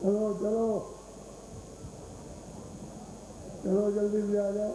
चलो चलो चलो जल्दी से आ जाओ।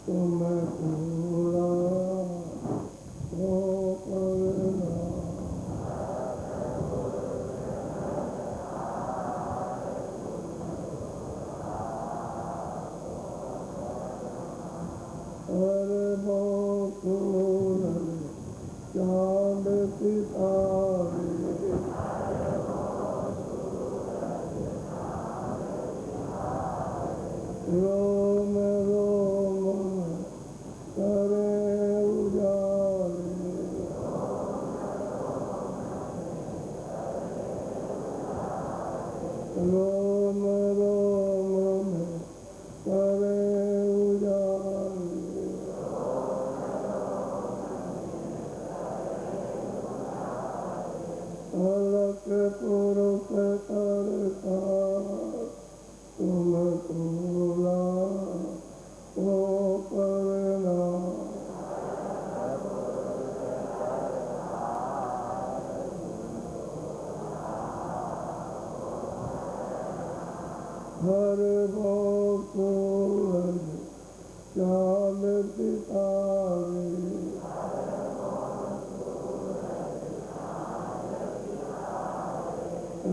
तुम पूरा हो करना रोम रोम करे उजाले, रोम रोम करे उजाले, अलग पुरुष करता तुम तूला ओ करना, हर भोर चाल सितारे,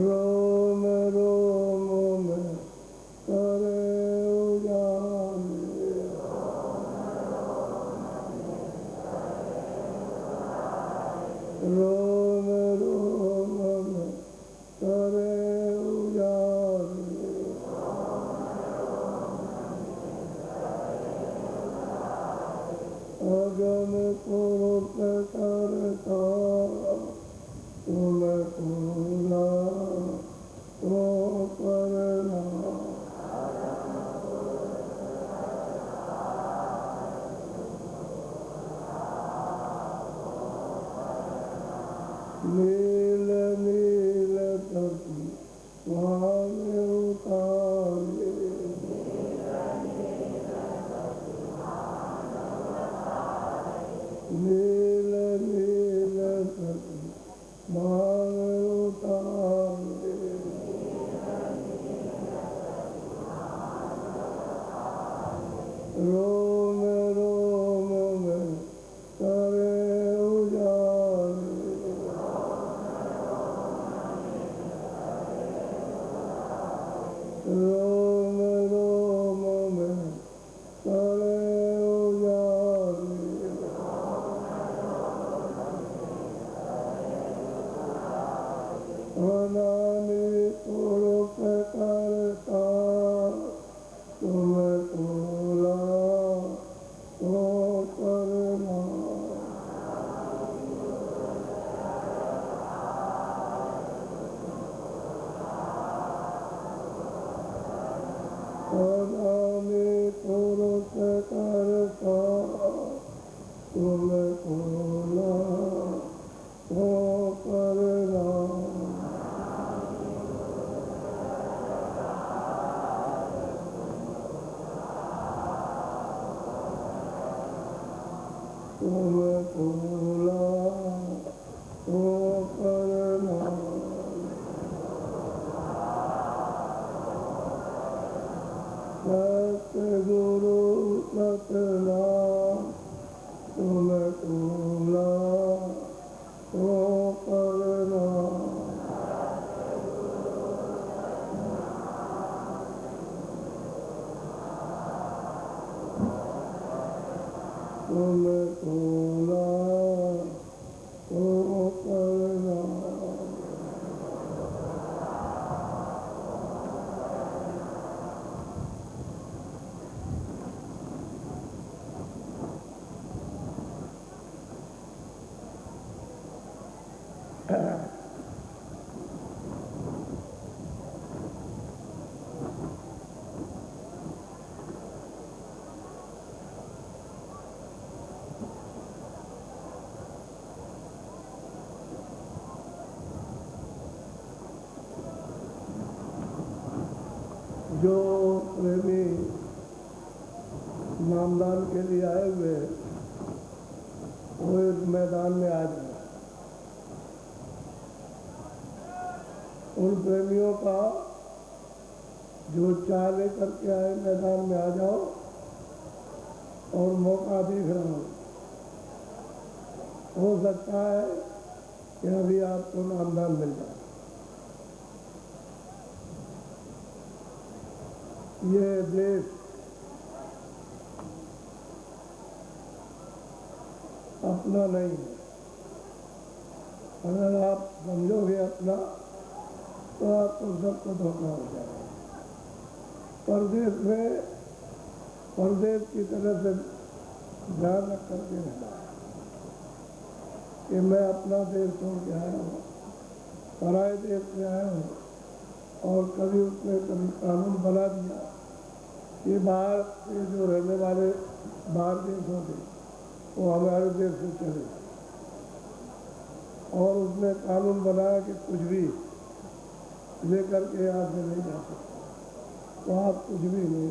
रोम रोम में करे उजाले, रोम रोम में करे उजाले, अगम पुरुष करता तुम पूरा तो करना, नील नील धरती मांगे उतारे, नील नील धरती मांगे उतारे, रोम रोम में करे उजाले, रोम रोम में करे उजाले, अनानि पुरुष करता तुम तूला तो करना, अनानि पुरुष करता तुम तूला तो करना, तुम तूला तो करना, सतगुरु सतनाम तुम तूला तो करना, तुम तूला तो करना, जो प्रेमी नामदान के लिए आए हुए वो इस मैदान में आ जाए। उन प्रेमियों का जो चाह लेकर के आए मैदान में आ जाओ और मौका देख रहा हूँ, हो सकता है कि अभी आपको नामदान मिल जाए। ये देश अपना नहीं है, अगर आप समझोगे अपना तो आपको सबको धोखा हो जाएगा। परदेश में परदेश की तरह से ध्यान रख करके रहना कि मैं अपना देश छोड़ के आया हूँ, पराए देश में आया हूँ, और कभी उसने कभी कानून बना दिया कि बाहर के जो रहने वाले बाहर देशों के वो हमारे देश से चले, और उसने कानून बनाया कि कुछ भी लेकर के यहाँ से नहीं जा सकते, तो आप कुछ भी नहीं।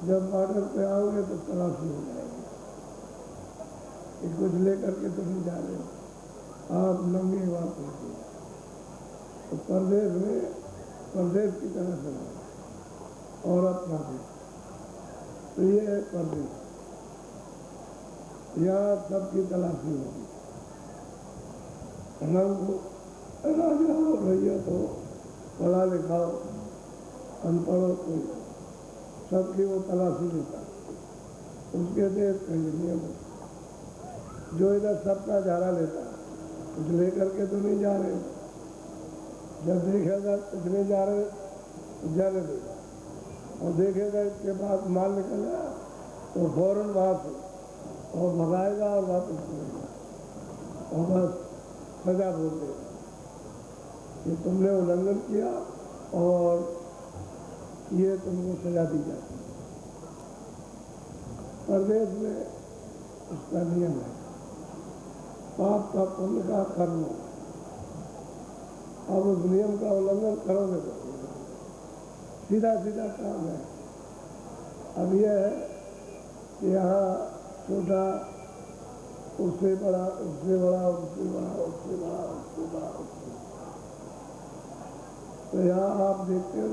जब बॉर्डर पे आओगे तो तलाशी हो जाएगी कि कुछ लेकर के तो नहीं जा रहे हो, आप नंगे वापस हो। तो परदेश में परदेश की तरह से रहो और अपना देश, तो ये है परदेश। यहाँ सबकी तलाशी होगी, राजा हो, रैयत हो, पढ़ा लिखा हो, अनपढ़ हो, कोई सबकी वो तलाशी लेता। उसके देश का ये नियम है। जो इधर सबका झाड़ा लेता कुछ लेकर के तो नहीं जा रहे, जब देखेगा कुछ नहीं जा रहे तो जाने देगा, और देखेगा इसके बाद माल निकल गया तो फौरन वहाँ से और भगाएगा और वापस करेगा, और बस सजा बोल देगा कि तुमने उल्लंघन किया और ये तुमको सजा दी जाती है। परदेश में उसका नियम है, पाप का पुण्य का कर्म। अब उस नियम का उल्लंघन करोगे तो सीधा सीधा काम है। अब यह है कि यहाँ छोटा, उससे बड़ा, उससे बड़ा, उससे बड़ा, उससे बड़ा, उससे बड़ा, उससे। तो यहाँ आप देखते हो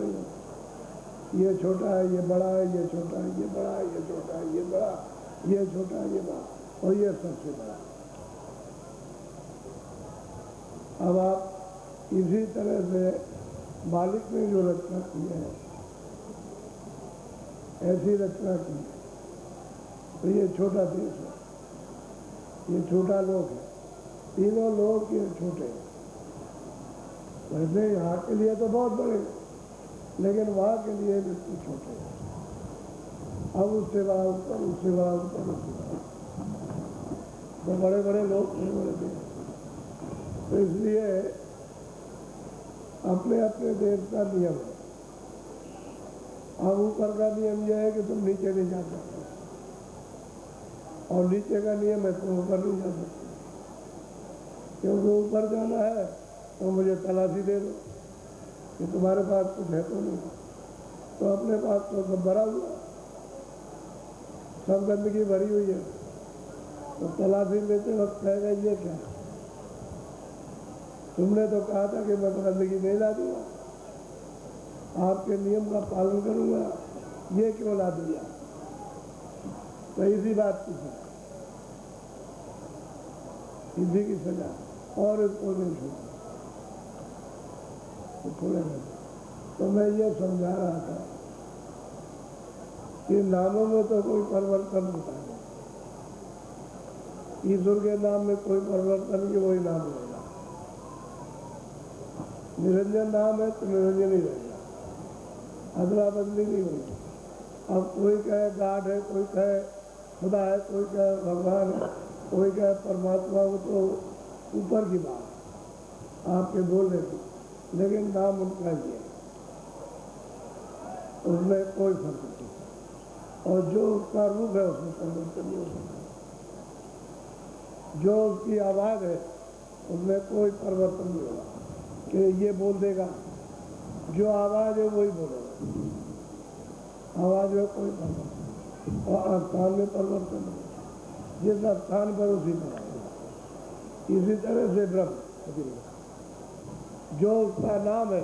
ये छोटा है, ये बड़ा है, ये छोटा है, ये बड़ा है, ये छोटा है, ये बड़ा, ये छोटा है, ये बड़ा, और ये सबसे बड़ा। अब आप इसी तरह से मालिक ने जो रचना की है, ऐसी रचना की, तो ये छोटा देश है, ये छोटा लोक है, तीनों लोग ये छोटे हैं। वैसे यहाँ के लिए तो बहुत बड़े, लेकिन वहाँ के लिए बिल्कुल छोटे हैं। अब उससे बड़ा ऊपर, उससे बड़ा ऊपर, उससे बड़ा, तो बड़े बड़े लोग बड़े बड़े देश। तो इसलिए अपने अपने देश का नियम है। अब ऊपर का नियम यह है कि तुम नीचे नहीं जा सकते, और नीचे का नियम है तुम ऊपर नहीं जा सकते, क्योंकि ऊपर जाना है तो मुझे तलाशी दे दो कि तुम्हारे पास कुछ है तो नहीं। तो अपने पास तो सब भरा हुआ, सब गंदगी भरी हुई है, तो तलाशी लेते वक्त कहेगा ये क्या है? तुमने तो कहा था कि मैं गंदगी नहीं ला दूंगा, आपके नियम का पालन करूंगा, ये क्यों ला दिया? तो इसी बात की सजा, इसी की सजा, और इसको नहीं छोड़ा तो छोड़ेगा। तो मैं ये समझा रहा था कि नामों में तो कोई परिवर्तन होता है, ईश्वर के नाम में कोई परिवर्तन की वही नाम रहेगा। निरंजन नाम है तो निरंजन ही रहेगा, अदला बदली नहीं होगी। अब कोई कहे गाड है, कोई कहे खुदा है, कोई कहे भगवान है, कोई कहे परमात्मा, वो तो ऊपर की बात आपके बोलने की, लेकिन नाम उनका ही है, उसमें कोई फर्क नहीं। और जो उसका रूप है उसमें परिवर्तन नहीं हो सकता, जो उसकी आवाज़ है उसमें कोई परिवर्तन नहीं होगा कि ये बोल देगा, जो आवाज़ है वही बोलेगा, आवाज़ में कोई परिवर्तन, और स्थान में परिवर्तन नहीं, जिस स्थान पर उसी पर आएगा। इसी तरह से ब्रह्म, जो उसका नाम है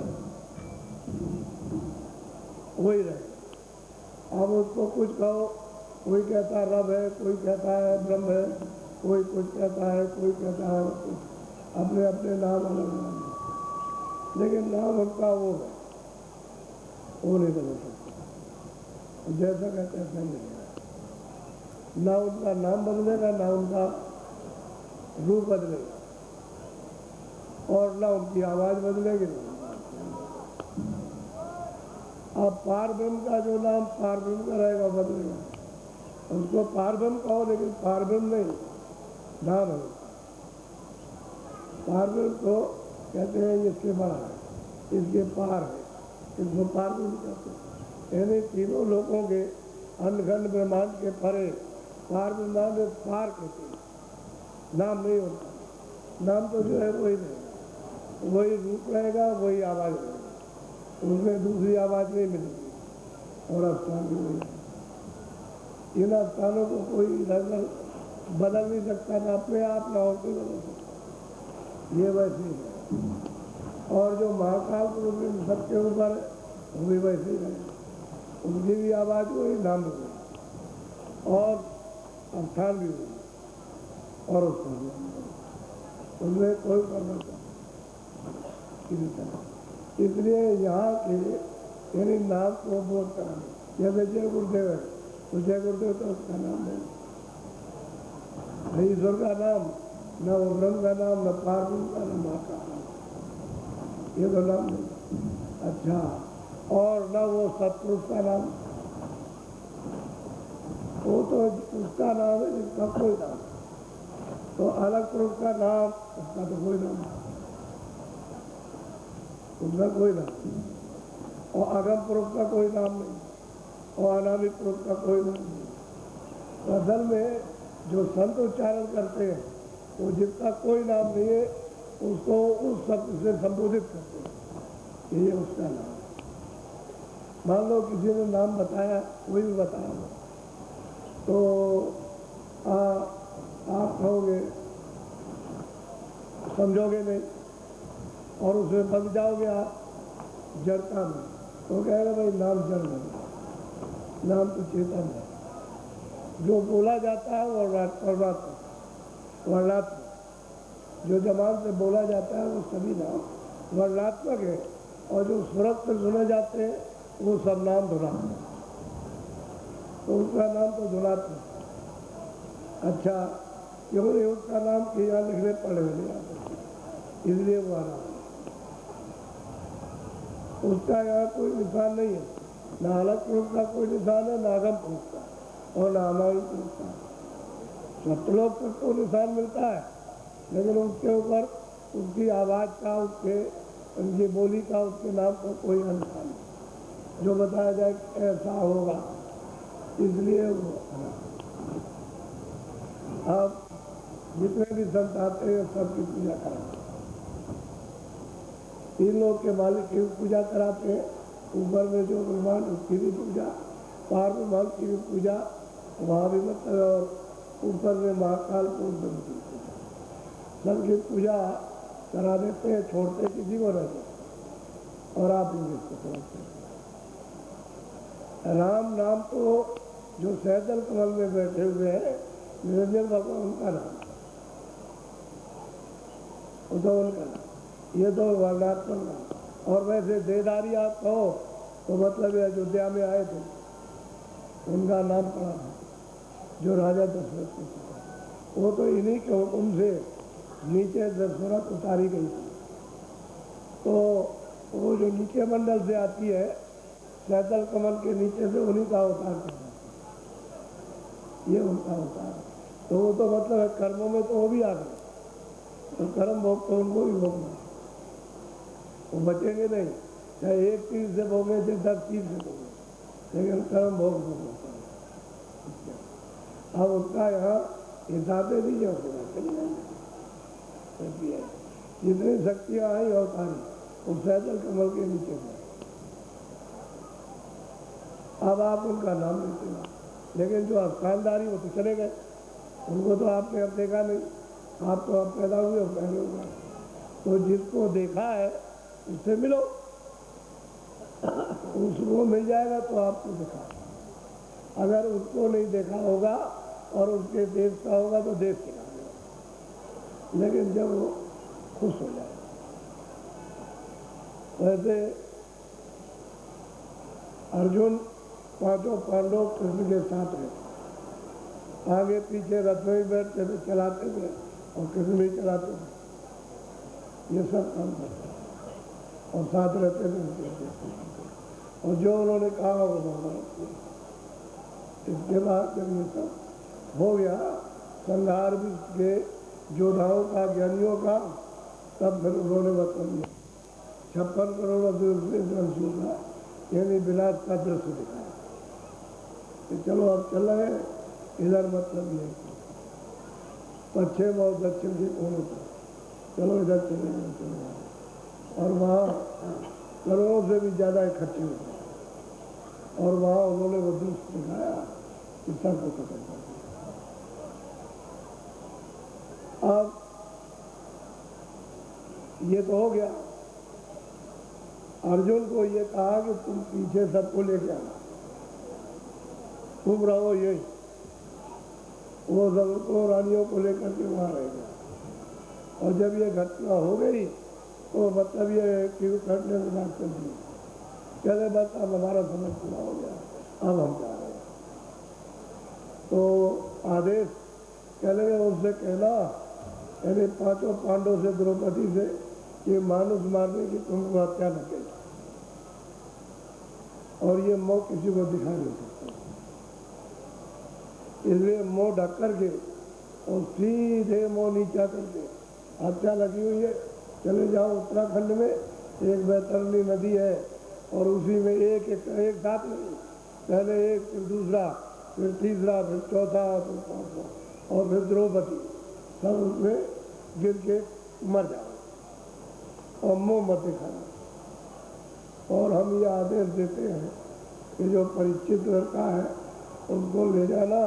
वही रहेगा। अब उसको कुछ कहो, कोई कहता है रब है, कोई कहता है ब्रह्म है, कोई कुछ कहता है, कोई कहता है कुछ, अपने अपने नाम अलग अलग, लेकिन नाम उनका वो है, वो नहीं बदल सकता। जैसा कहते हैं ऐसा नहीं है, ना उनका नाम बदलेगा, ना उनका रूप बदलेगा और ना उनकी आवाज बदलेगी ना। अब पार ब्रह्म का जो नाम पार ब्रह्म का रहेगा बदलेगा, उसको पार ब्रह्म कहो, लेकिन पार ब्रह्म नहीं नाम है। पार ब्रह्म को कहते हैं इसके बड़ा है, इसके पार है, इसको पार ब्रह्म कहते हैं। यानी तीनों लोगों के अनखंड ब्रह्मांड के परे पार ब्रह्मांड पार कहते हैं, नाम नहीं होता। नाम तो जो है वही रहेगा, वही रूप रहेगा, वही आवाज रहेगा, उसमें दूसरी आवाज नहीं मिलेगी। और स्थान भी वही है। इन स्थानों को कोई इधर बदल नहीं सकता, ना अपने आप ना और कोई बदल सकता, ये वैसे ही है। और जो महाकाल पुरुष सबके ऊपर है वो भी वैसे ही रहेगा, उनकी भी आवाज वही, नाम भी वही और स्थान भी वही और उसका भी उनमें कोई करना चाहिए। इसलिए यहाँ के यानी नाम को बोध कराना, जैसे जय गुरुदेव है तो जय गुरुदेव तो उसका नाम है, न ईश्वर का नाम, न वो ब्रह्म का नाम, न पार ब्रह्म का नाम, महाकाल नाम, ये तो नाम नहीं। अच्छा, और न वो सत्पुरुष का नाम, वो तो उसका नाम है जिसका कोई नाम, तो अलग पुरुष का नाम, उसका तो कोई नाम नहीं, उसका कोई नाम नहीं। और अगम पुरुष का कोई नाम नहीं, और अनादि पुरुष का कोई नाम नहीं। तो असल में जो संत उच्चारण करते हैं वो जिसका कोई नाम नहीं है उसको उस शब्द से संबोधित करते हैं, ये उसका नाम है। मान लो किसी ने नाम बताया, कोई भी बताया तो आप कहोगे, समझोगे नहीं और उसमें बन जाओगे आप जड़ता में, तो कहेगा भाई नाम जड़ नहीं, नाम तो चेतन है। जो बोला जाता है वो वर्णात्मक, जो जबान से बोला जाता है वो सभी नाम वर्णात्मक है, और जो स्वरत से सुने जाते हैं वो सब नाम धुनात्मक, तो उसका नाम तो धुनात्मक। अच्छा, क्यों नहीं उसका नाम कि यहाँ लिखने पड़े नहीं आते, इसलिए वो आना, उसका यहाँ कोई निशान नहीं है, ना अलग पुरुष का कोई निशान है, ना आगम पुरुष का और ना अनागम पुरुष का। सतलोक तक तो निशान मिलता है, लेकिन उसके ऊपर उसकी आवाज़ का, उसके उनकी बोली का, उसके नाम का कोई निशान नहीं जो बताया जाए ऐसा होगा, इसलिए वो। अब जितने भी संत आते हैं सबकी पूजा कराते हैं, तीन लोग के मालिक की पूजा कराते हैं, ऊपर में जो ब्रह्मांड उसकी भी पूजा, पार ब्रह्मांड की भी पूजा वहाँ भी मतलब, और ऊपर में महाकाल पुरुष की पूजा, सबकी पूजा करा देते हैं, छोड़ते किसी को रहते, और आप लोग इसको समझते हैं। राम नाम तो जो सहजल कमल में बैठे हुए हैं निरंजन भगवान, उनका नाम, तो उनका नाम, ये तो वर्णात्मक नाम। और वैसे देदारी आप कहो तो मतलब अयोध्या में आए थे, उनका नाम पड़ा था, जो राजा दशरथ को, वो तो इन्हीं के हुक्म से नीचे दशरथ उतारी गई थी, तो वो जो नीचे मंडल से आती है सहजल कमल के नीचे से, उन्हीं का अवतार करना, ये उनका अवतार। तो वो तो मतलब कर्मों में तो वो भी आ गए, तो कर्म भोग तो उनको भी भोगना, वो बचेंगे नहीं, चाहे एक चीज से भोगे चाहे 10 चीज से भोगे, लेकिन कर्म भोग भोगना। अब उसका यहाँ हिसाबे भी जो जितनी शक्तियाँ आई अवतारी वो सहजल कमल के नीचे से, अब आप उनका नाम लेते हैं, लेकिन जो स्थानदारी वो तो चले गए, उनको तो आपने अब देखा नहीं, आप तो अब पैदा हुए हो पहले हुआ, तो जिसको देखा है उससे मिलो, उसको मिल जाएगा तो आपको देखा। अगर उसको नहीं देखा होगा और उसके देश का होगा तो देश के नाम होगा, लेकिन जब वो खुश हो जाए, वैसे अर्जुन पांचों पांडव कृष्ण के साथ रहते, आगे पीछे रथ में बैठते थे, चलाते थे, और कृष्ण भी चलाते थे, ये सब काम करते और साथ रहते थे। और जो उन्होंने कहा वो माना। इसके बाद जब ये सब हो गया, संहार भी के योद्धाओं का, ज्ञानियों का, तब फिर उन्होंने बता दिया 56 करोड़ दृश्यों का, यानी विनाश का दृश्य दिखाया कि चलो अब चल रहे हैं इधर, मतलब ये पश्चिम और दक्षिण के कोनों पर, चलो इधर चले। और वहाँ करोड़ों से भी ज़्यादा इकट्ठे हो गए और वहाँ उन्होंने वो दृश्य दिखाया कि सबको खत्म कर दिया। अब ये तो हो गया। अर्जुन को ये कहा कि तुम पीछे सबको लेके आना, तुम रहो यही। वो सबको रानियों को लेकर के वहाँ रह गया। और जब ये घटना हो गई तो मतलब ये कि घटने के बाद चल दी, चले बस अब हमारा समय पूरा हो गया, अब हम जा रहे हैं। तो आदेश चले गए, उससे कहना यानी 5 पांडवों से, द्रौपदी से, कि मानुष मारने की तुमको हत्या न कही, और ये मोह किसी को दिखा नहीं सकता, इसलिए मोह ढक करके और सीधे मोह नीचा करके हत्या लगी हुई है। चले जाओ उत्तराखंड में एक बैतरणी नदी है और उसी में एक साथ नहीं, पहले एक, फिर दूसरा, फिर तीसरा, फिर चौथा, फिर पांचवा, और फिर द्रौपदी, सब उसमें गिर के मर जाओ और मुँह मत दिखाना। और हम ये आदेश देते हैं कि जो परिचित लड़का है उसको ले जाना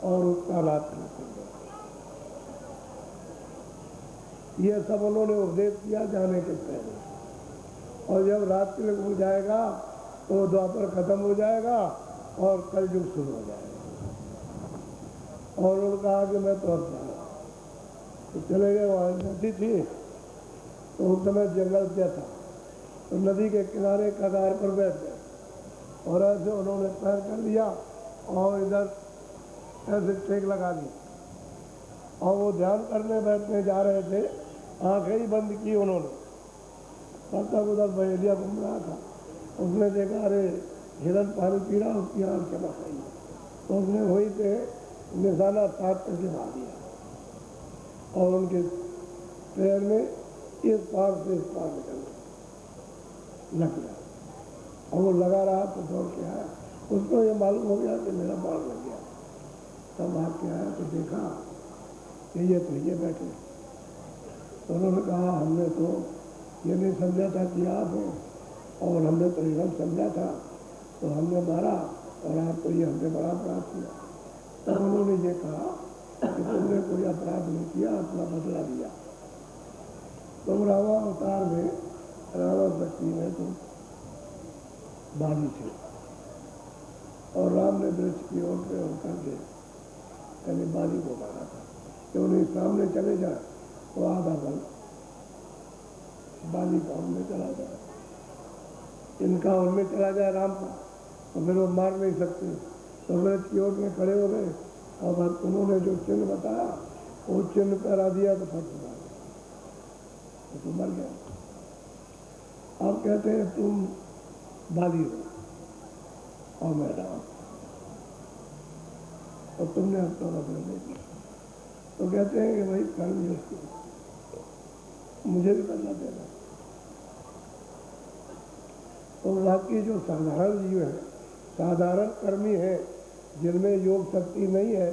और उसका रात्रि करना। ये सब उन्होंने उपदेश किया जाने के पहले। और जब रात्रि हो जाएगा तो द्वापर खत्म हो जाएगा और कलयुग शुरू हो जाएगा। और उन्होंने कहा कि मैं तो अब जाऊँ, तो चले गए। वहाँ नदी थी तो उस समय जंगल क्या था, तो नदी के किनारे कगार पर बैठ गए और ऐसे उन्होंने पैर कर लिया और इधर ऐसे टेक लगा ली और वो ध्यान करने बैठने जा रहे थे, आंखें ही बंद की उन्होंने। तब तक उधर बहेलिया घूम रहा था, उसने देखा अरे हिरन पानी पी रहा, उसकी आँख चमक रही है, तो उसने वहीं पे निशाना साफ करके मार दिया और उनके पैर में इस पार से इस पार निकल लग गया। और वो लगा रहा तो दौड़ के आया, उसको ये मालूम हो गया कि मेरा बाढ़ लग गया। तब भाग के आया तो देखा कि ये तो ये बैठे। तो उन्होंने कहा हमने तो ये नहीं समझा था कि आप हो, और हमने तो हिरन समझा था, तो हमने मारा और आपको ये हमने बड़ा अपराध किया। तब उन्होंने ये कहा कि तुमने कोई अपराध नहीं किया, अपना बदला लिया। तुम रावण अवतार में रावण शक्ति में तुम बाली थे और राम ने वृक्ष की ओर पे होकर के यानी बाली को मारा था कि उन्हें सामने चले जाए तो आधा बल बाली का उनमें चला जाए, इनका उनमें चला जाए राम का, तो फिर वो मार नहीं सकते। तो वृक्ष की ओर में खड़े हो गए और उन्होंने जो चिन्ह बताया वो चिन्ह करा दिया तो फट मार तो मर गया। अब कहते हैं तुम बाली हो और मैं राम, और तुमने अपना बदला नहीं दिया। तो कहते हैं कि भाई कर्म युक्त मुझे भी बदला देना। तो बाकी जो साधारण जीव है, साधारण कर्मी है, जिनमें योग शक्ति नहीं है,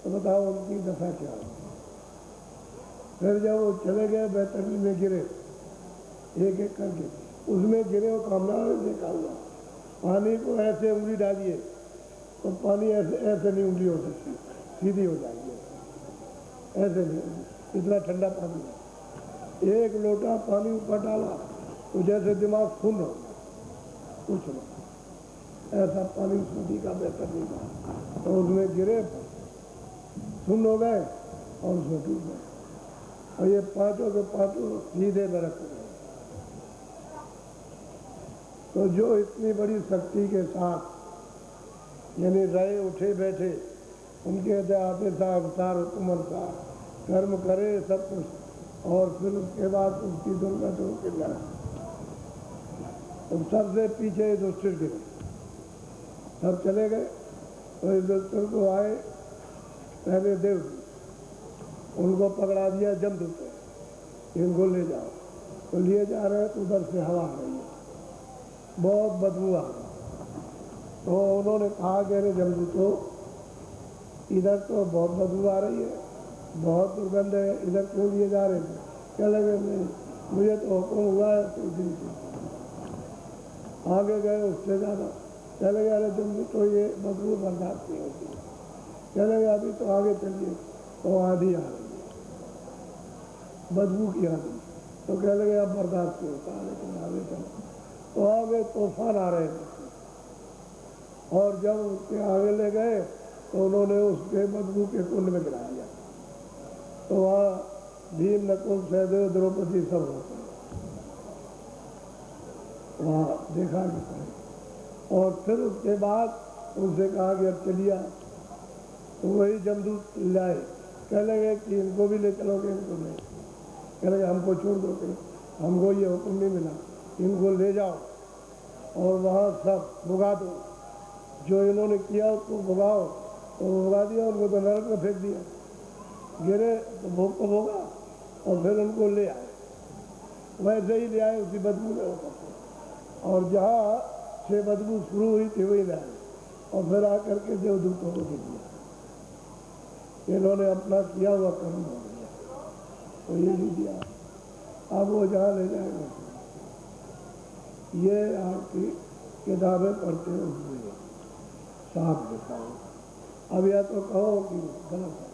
तो बताओ उनकी दशा क्या है। फिर जब वो चले गए बैतरणी में गिरे एक एक करके, उसमें गिरे वो कामना ने देखा हुआ पानी को ऐसे उंगली डालिए तो पानी ऐसे ऐसे नहीं उंगली हो सकती, सीधी हो जाएगी, ऐसे नहीं, इतना ठंडा पानी है। एक लोटा पानी ऊपर डाला तो जैसे दिमाग सुन हो कुछ नहीं, ऐसा पानी नदी का बैतरणी का। तो उसमें गिरे सुन हो गए और उसमें डूब गए और ये पांचों के पांचों सीधे नरक हो गए। तो जो इतनी बड़ी शक्ति के साथ यानी रहे उठे बैठे, उनके आते अवतार हुकुमन साहब कर्म करे सब कुछ, और फिर उसके बाद उसकी दुर्गत होकर जाए। तो सबसे पीछे युधिष्ठिर गिरे, सब चले गए। तो युधिष्ठिर को आए पहले देव, उनको पकड़ा दिया जमदूत ने, इनको ले जाओ। तो लिए जा रहे हैं तो उधर से हवा आ रही है, बहुत बदबू आ रही। तो उन्होंने कहा कि अरे जमदूतो, इधर तो बहुत बदबू आ रही है, बहुत दुर्गंध है, इधर क्यों लिए जा रहे थे? क्या लगे नहीं, मुझे तो हुक्म हुआ है तो दिन से। आगे गए, उससे ज़्यादा चले गए। अरे जमदूतो, ये बदबू बर्दाश्त नहीं होती। चले गए, अभी तो आगे चलिए, तो आंधी आ रही है, बदबू की आंधी। तो कह लगे अब बर्दाश्त नहीं होता, लेकिन आगे चलो। तो आगे तूफान आ रहे थे, और जब उसके आगे ले गए तो उन्होंने उसके बदबू के कुंड में गिरा दिया। तो वहाँ भीम, नकुल, सहदेव, द्रौपदी सब होते हैं, वहाँ देखा कि। और फिर उसके बाद उनसे कहा कि अब चलिए। तो वही जमदूत लाए, कह लगे कि इनको भी ले चलोगे? इनको नहीं, कह लगे हमको छोड़ दो, हमको ये हुक्म नहीं मिला, इनको ले जाओ और वहाँ सब भुगा दो, जो इन्होंने किया उसको भुगाओ। तो भुगा दिया, उनको तो नरक में फेंक दिया, गिरे तो भोग को भोगा, और फिर उनको ले आए, वैसे ही ले आए उसी बदबू में होकर। और जहाँ से बदबू शुरू हुई थी वही ले आए, और फिर आकर के देवदूतों को दे दिया। इन्होंने अपना किया हुआ कर्म हो गया, तो ये भी दिया। अब वो जहाँ ले जाएंगे, ये आपकी किताबें पढ़ते हुए साफ देता हूँ। अब या तो कहो कि गलत है,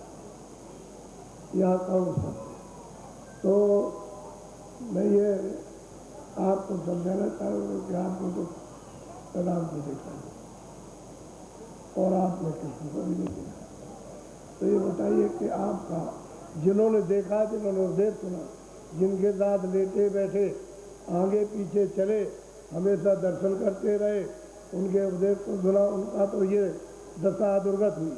या कहो सत्य। तो मैं ये आपको समझाना चाहूँगा कि आपने तो किताब को देखा और आपने किसी को भी नहीं देखा। तो ये बताइए कि आपका, जिन्होंने देखा, जिन्होंने उपदेश सुना, जिनके साथ लेटे बैठे, आगे पीछे चले, हमेशा दर्शन करते रहे, उनके उपदेश को सुना, उनका तो ये दशा दुर्गत हुई,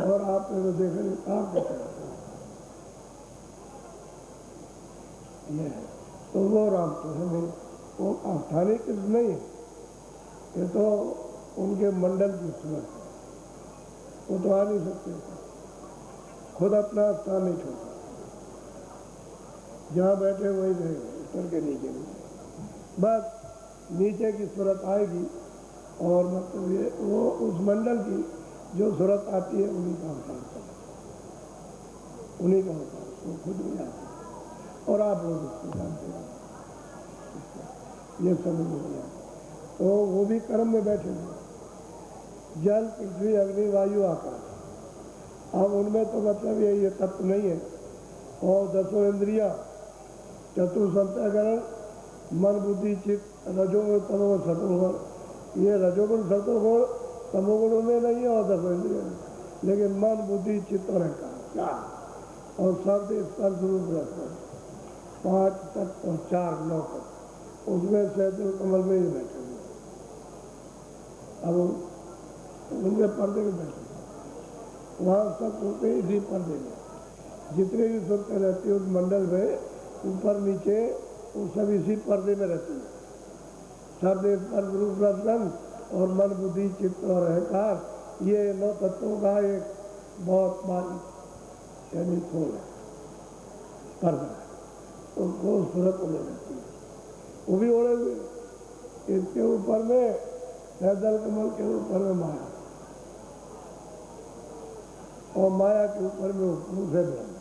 और आपने तो देखा नहीं। आप देखा ये है। तो वो राम तो है नहीं, वो स्थानीय कृष्ण नहीं है, ये तो उनके मंडल की सूरत है। वो तो आ नहीं सकते, खुद अपना स्थान नहीं छोड़ता, जहाँ बैठे वही रहेंगे, ऊपर के नीचे नहीं, बस नीचे की सूरत आएगी। और मतलब ये वो उस मंडल की जो सूरत आती है उन्हीं का अवतार करता, उन्हीं का अवतार, वो खुद नहीं आती। और आप लोग उसको जानते हैं, ये समझ नहीं आता। तो वो भी कर्म में बैठे हैं, जल, पृथ्वी, अग्नि, वायु, आकाश। अब उनमें तो मतलब ये तत्व नहीं है। और 10 इंद्रिया, चतुर्संतकरण, मन, बुद्धि, चित्त, रजोगुण, तमोगुण, सतोगुण। ये रजोगुण, सतोगुण तमोगुण में नहीं है, और 10 इंद्रिया में, लेकिन मन, बुद्धि, चित्त और अहंकार, चार। और शब्द, स्पर्श, रूप, रस, 5 तत्व और 4 9 तत्व, उसमें सहदेव कमल में ही बैठे हुए। अब उनके पर्दे में बैठे, वहाँ सब सुनते इसी पर्दे में, जितने भी सुनते रहते हैं उस मंडल में, ऊपर नीचे, वो सब इसी पर्दे में रहते हैं। शब्द, स्पर्श, रूप, रस, गंध और मन, बुद्धि, चित्त और अहंकार, ये 9 तत्वों का एक बहुत बारीक यानी खोल है, पर्दा है। उनको सूरत ओढ़े रहती है, वो भी ओढ़े हुए। इसके ऊपर में सहदल कमल के ऊपर में माया, और माया के ऊपर में उपरूप है ब्रह्म।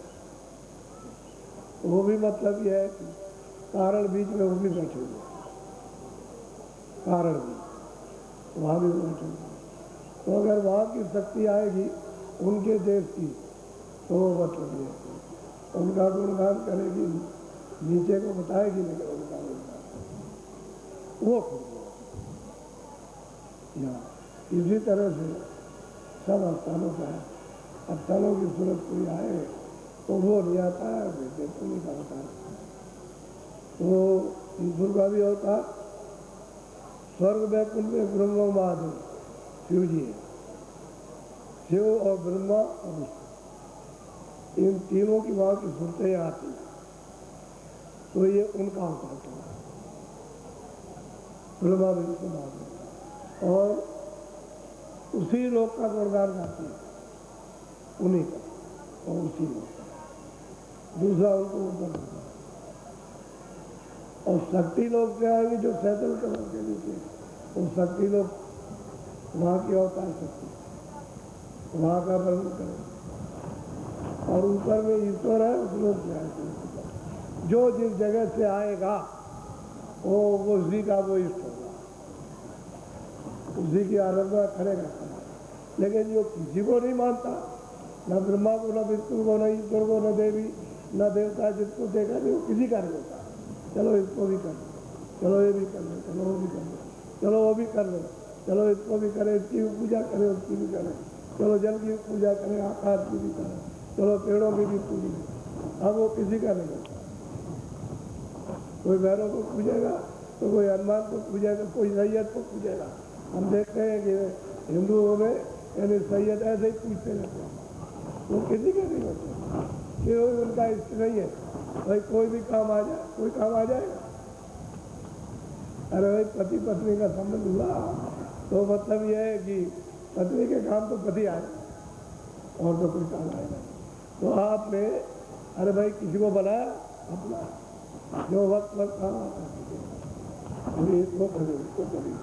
वो भी मतलब यह है कि कारण बीच में वो भी बैठे हुए, कारण भी वहाँ भी बैठे हुए। तो अगर वहाँ की शक्ति आएगी उनके देश की, तो मतलब ये उनका गुणगान करेगी, नीचे को बताएगी, लेकिन उनका गुणगान वो खुद यहाँ। इसी तरह से सब स्थानों का है। स्थानों की सूरत कोई आए तो वो नहीं आता है, देवपुनी का होता है। वो ईश्वर का भी होता, स्वर्ग वैकुंठ में ब्रह्मा महादेव शिव जी है, शिव और ब्रह्मा और विष्णु, इन तीनों की वहाँ की सुरतें आती हैं, तो ये उनका अवतार था, ब्रह्मा विष्णु महादेव, और उसी लोक का गुणगान गाती है, उन्हीं का और उसी लोक का, दूसरा उनको ऊपर होता है। और शक्ति लोग से आएंगे जो 37 करोड़ के नीचे, वो शक्ति लोग वहाँ की अवतार शक्ति, वहाँ का वर्णन करें, और ऊपर में ईश्वर है, उस लोग से आएगा, जो जिस जगह से आएगा वो उसी का वो इष्ट होगा, उसी की आराधना करेगा। लेकिन जो किसी को नहीं मानता, न ब्रह्मा को, न विष्णु को, न ईश्वर को, न देवी, न देवता, जिसको देखा नहीं वो किसी का नहीं होता। चलो इसको भी कर लो, चलो ये भी कर लो, चलो वो भी कर लो, चलो वो भी कर लो, चलो इसको भी करें, इसकी भी पूजा करें, उसकी भी करें, चलो जल की पूजा करें, आकाश की भी करें, चलो पेड़ों की भी पूजा। अब वो किसी का नहीं होता। कोई भैरव को पूजेगा, तो कोई हनुमान को पूजेगा, कोई सैयद को पूजेगा। हम देखते हैं कि हिंदुओं में यानी सैयद ऐसे ही पूछते रहते हैं, वो किसी के नहीं होते, कि उनका इष्ट नहीं है। भाई कोई भी काम आ जाए, कोई काम आ जाएगा। अरे भाई पति पत्नी का संबंध हुआ तो मतलब यह है कि पत्नी के काम तो पति आए और तो कोई काम आएगा। तो आपने अरे भाई किसी को बनाया अपना, जो वक्त काम आता है इसको करिए, इसको करिए।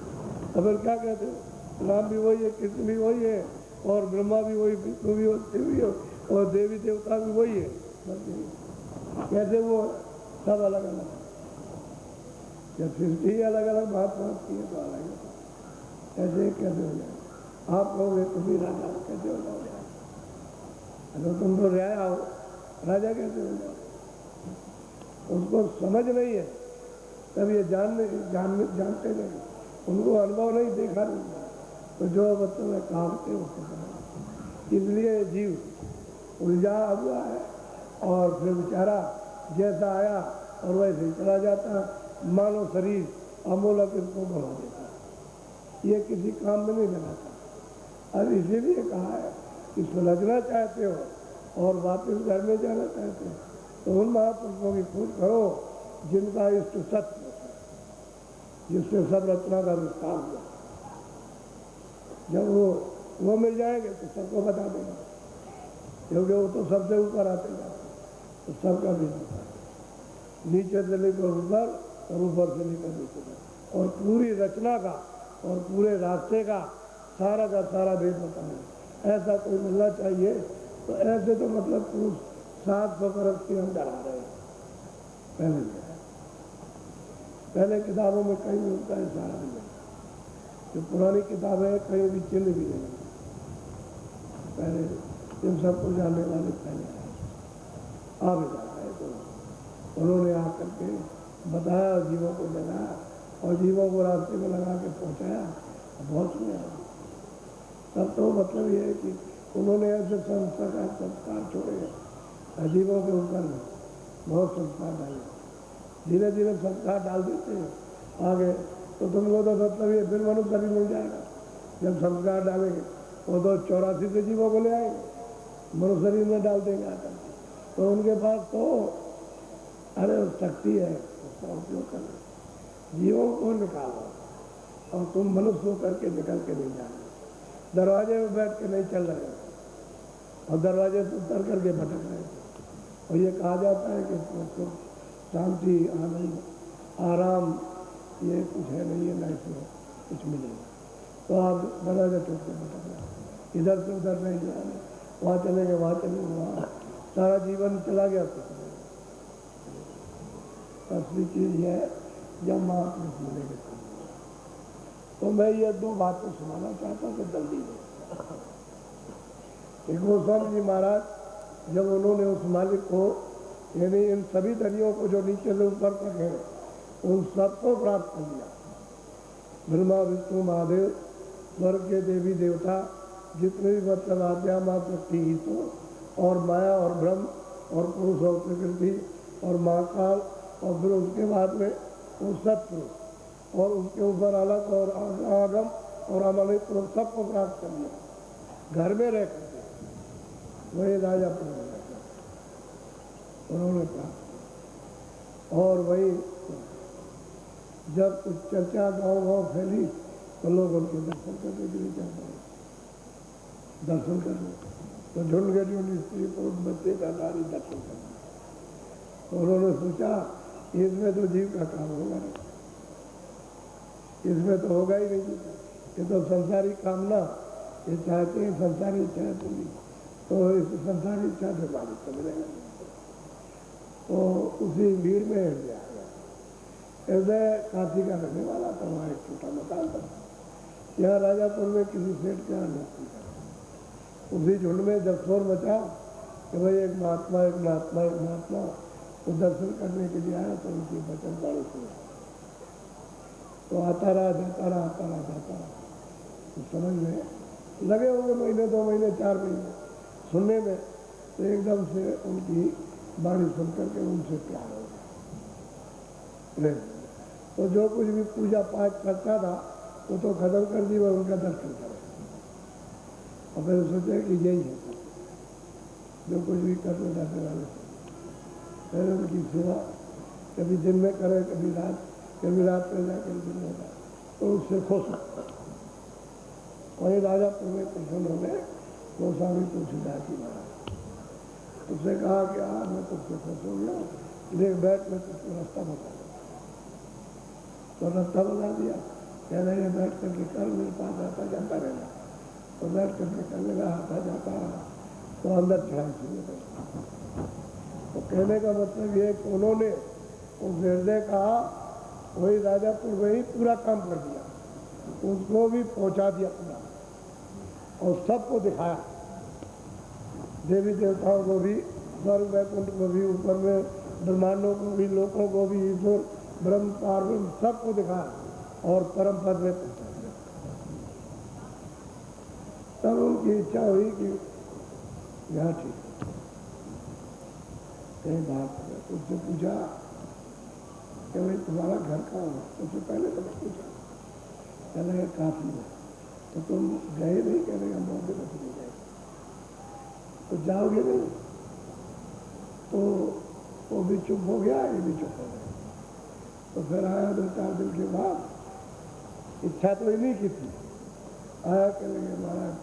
तो फिर क्या कहते हो, राम भी वही है, कृष्ण भी वही है, और ब्रह्मा भी वही, विष्णु भी शिव भी हो, और देवी देवता भी वही है। कैसे वो सब अलग अलग है, जब सृष्टि अलग अलग बात की है तो अलग है। ऐसे कैसे हो जाए? आप कहोगे तुम भी राजा कैसे हो जाओगे? अगर तुम तो रह आओ, राजा कैसे हो जाओ? उसको समझ नहीं है, तब ये जानते नहीं, उनको अनुभव नहीं, देखा नहीं, तो जो बच्चों में कामते उसको समझ। इसलिए जीव उलझा हुआ है और फिर बेचारा जैसा आया और वैसे ही चला जाता, मानव शरीर अमूलक इसको बना देता, ये किसी काम में नहीं लगाता। अब इसीलिए कहा है कि सुलझना चाहते हो और वापस घर में जाना चाहते हो तो उन महापुरुषों की खोज करो जिनका इष्ट सत्य है, जिससे सब रचना का विस्तार हुआ। जब वो मिल जाएंगे तो सबको बता देंगे, क्योंकि वो तो सबसे ऊपर आते जाते, तो सबका भी होता है। नीचे से लेकर ऊपर और ऊपर से लेकर नीचे तक, और पूरी रचना का और पूरे रास्ते का सारा भेद बताना। ऐसा कोई मिलना चाहिए। तो ऐसे तो मतलब पुरुष 700 बरस के हम डरा रहे हैं। पहले किताबों में कहीं भी उनका इशारा नहीं है, जो पुरानी किताबें हैं कहीं भी चिन्ह भी नहीं। पहले इन सबको जानने वाले पहले आ भी जा रहे, तो उन्होंने आकर के बताया, जीवों को जगाया और जीवों को रास्ते में लगा के पहुंचाया। बहुत सुना तब तो मतलब ये है कि उन्होंने ऐसे संस्कार छोड़े जीवों के ऊपर में, बहुत संस्कार डाले। धीरे धीरे संस्कार डाल देते हैं आगे, तो तुमको तो मतलब ये फिर मनुष्य भी मिल जाएगा। जब संस्कार डालेंगे वो तो 84 से जीवों को ले आएंगे, मनुष्य शरीर में डाल देंगे आकर, तो उनके पास तो अरे शक्ति है, उसका उपयोग करें। जीवों को निकालो और तुम मनुष्य होकर के निकल के नहीं जाओगे। दरवाजे में बैठ के नहीं चल रहे और दरवाजे से उतर करके भटक रहे। और ये कहा जाता है कि शांति, आनंद, आराम ये कुछ है नहीं, ये लाइफ में कुछ मिलेगा। तो आप दरवाजा टूट के भटक रहे, इधर से उधर नहीं जा रहे, वहाँ चलेंगे वहाँ चलेंगे, वहाँ सारा जीवन चला गया। असली चीज़ है जब महापुरुष मिलेंगे। तो मैं ये 2 बातें सुनाना चाहता हूँ कि जल्दी में। गोस्वामी जी महाराज जब उन्होंने उस मालिक को, यानी इन सभी दरियों को जो नीचे से ऊपर तक है, उन सबको प्राप्त कर लिया। ब्रह्मा विष्णु महादेव, स्वर्ग के देवी देवता, जितने भी मतलब आद्या माँ शक्ति ईश्वर और माया और ब्रह्म और पुरुष और प्रकृति और महाकाल, और फिर उसके बाद में वो सत्य और उसके ऊपर अलग और आगम और अमलित सबको प्राप्त कर लिया। घर में रह करके वही राजा पूर्ण उन्होंने कहा। और वही जब कुछ चर्चा गांव फैली तो लोग उनके दर्शन करने के लिए जाते हैं, दर्शन करने तो झुंड गए ढूंढ स्त्री पुरुष बच्चे का नारी दर्शन करने। तो उन्होंने सोचा इसमें तो जीव का काम होगा नहीं, इसमें तो होगा ही नहीं, ये तो संसारी कामना, ये चाहते हैं संसारी इच्छा पूरी, तो इस संसारी इच्छा से बारिश समझेगा। तो उसी भीड़ में हृदय आ गया। हृदय काशी का रहने वाला था, वहाँ एक छोटा मकान था। यहाँ राजापुर में किसी सेठ के यहाँ नौकरी कर, उसी झुंड में जब शोर मचा कि भाई एक महात्मा एक महात्मा एक महात्मा, तो दर्शन करने के लिए आया तो उनकी वचन पढ़े सुना। तो आता रहा जाता रहा, आता रहा जाता रहा, तो समझ में लगे होंगे महीने 2 महीने 4 महीने सुनने में। तो एकदम से उनकी वाणी सुन करके उनसे प्यार हो गया। तो जो कुछ भी पूजा पाठ करता था वो तो खत्म कर दी, वह उनका दर्शन करे। और फिर सोचे कि यही है जो कुछ भी करने जाने वाले, फिर उनकी सेवा कभी दिन में करे, कभी रात में जाकर दिन में जाए, तो उससे खुश होता। वही राजापुर में प्रसन्न हो गए गोस्वामी तुलसीदास जी महाराज। उसने कहा कि आज मैं तुझसे खुश हो गया, देख बैठ में तुझको रास्ता बता दूँ। तो रास्ता बता दिया, कह रहे हैं बैठ करके कर, मेरे पास आता जाता रहना। तो बैठ करके करने लगा, आता जाता रहा, तो अंदर चढ़ाई शुरू कर। तो कहने का मतलब ये कि उन्होंने उस हृदय का वही राजापुर वही पूरा काम कर दिया, उसको भी पहुंचा दिया पूरा, और सबको दिखाया, देवी देवताओं को भी, स्वर्ग वैकुंठ को भी, ऊपर में ब्रह्मांडों को भी, लोगों को भी, ईश्वर ब्रह्म पार्वती सबको दिखाया और परम पद में पहुंचा दिया। तब उनकी इच्छा हुई कि यहाँ ठीक कहीं बात है। उससे पूछा कि भाई तुम्हारा घर कहाँ है? उससे पहले तो मैं पूछा, कहने लगा काशी में। तो तुम गए नहीं? कहने लगा मौके पर नहीं गए। तो जाओगे नहीं? तो वो भी चुप हो गया, ये भी चुप हो गया। तो फिर आया 2-4 दिन के बाद, इच्छा तो इन्हीं की थी, आया कहने लगे महाराज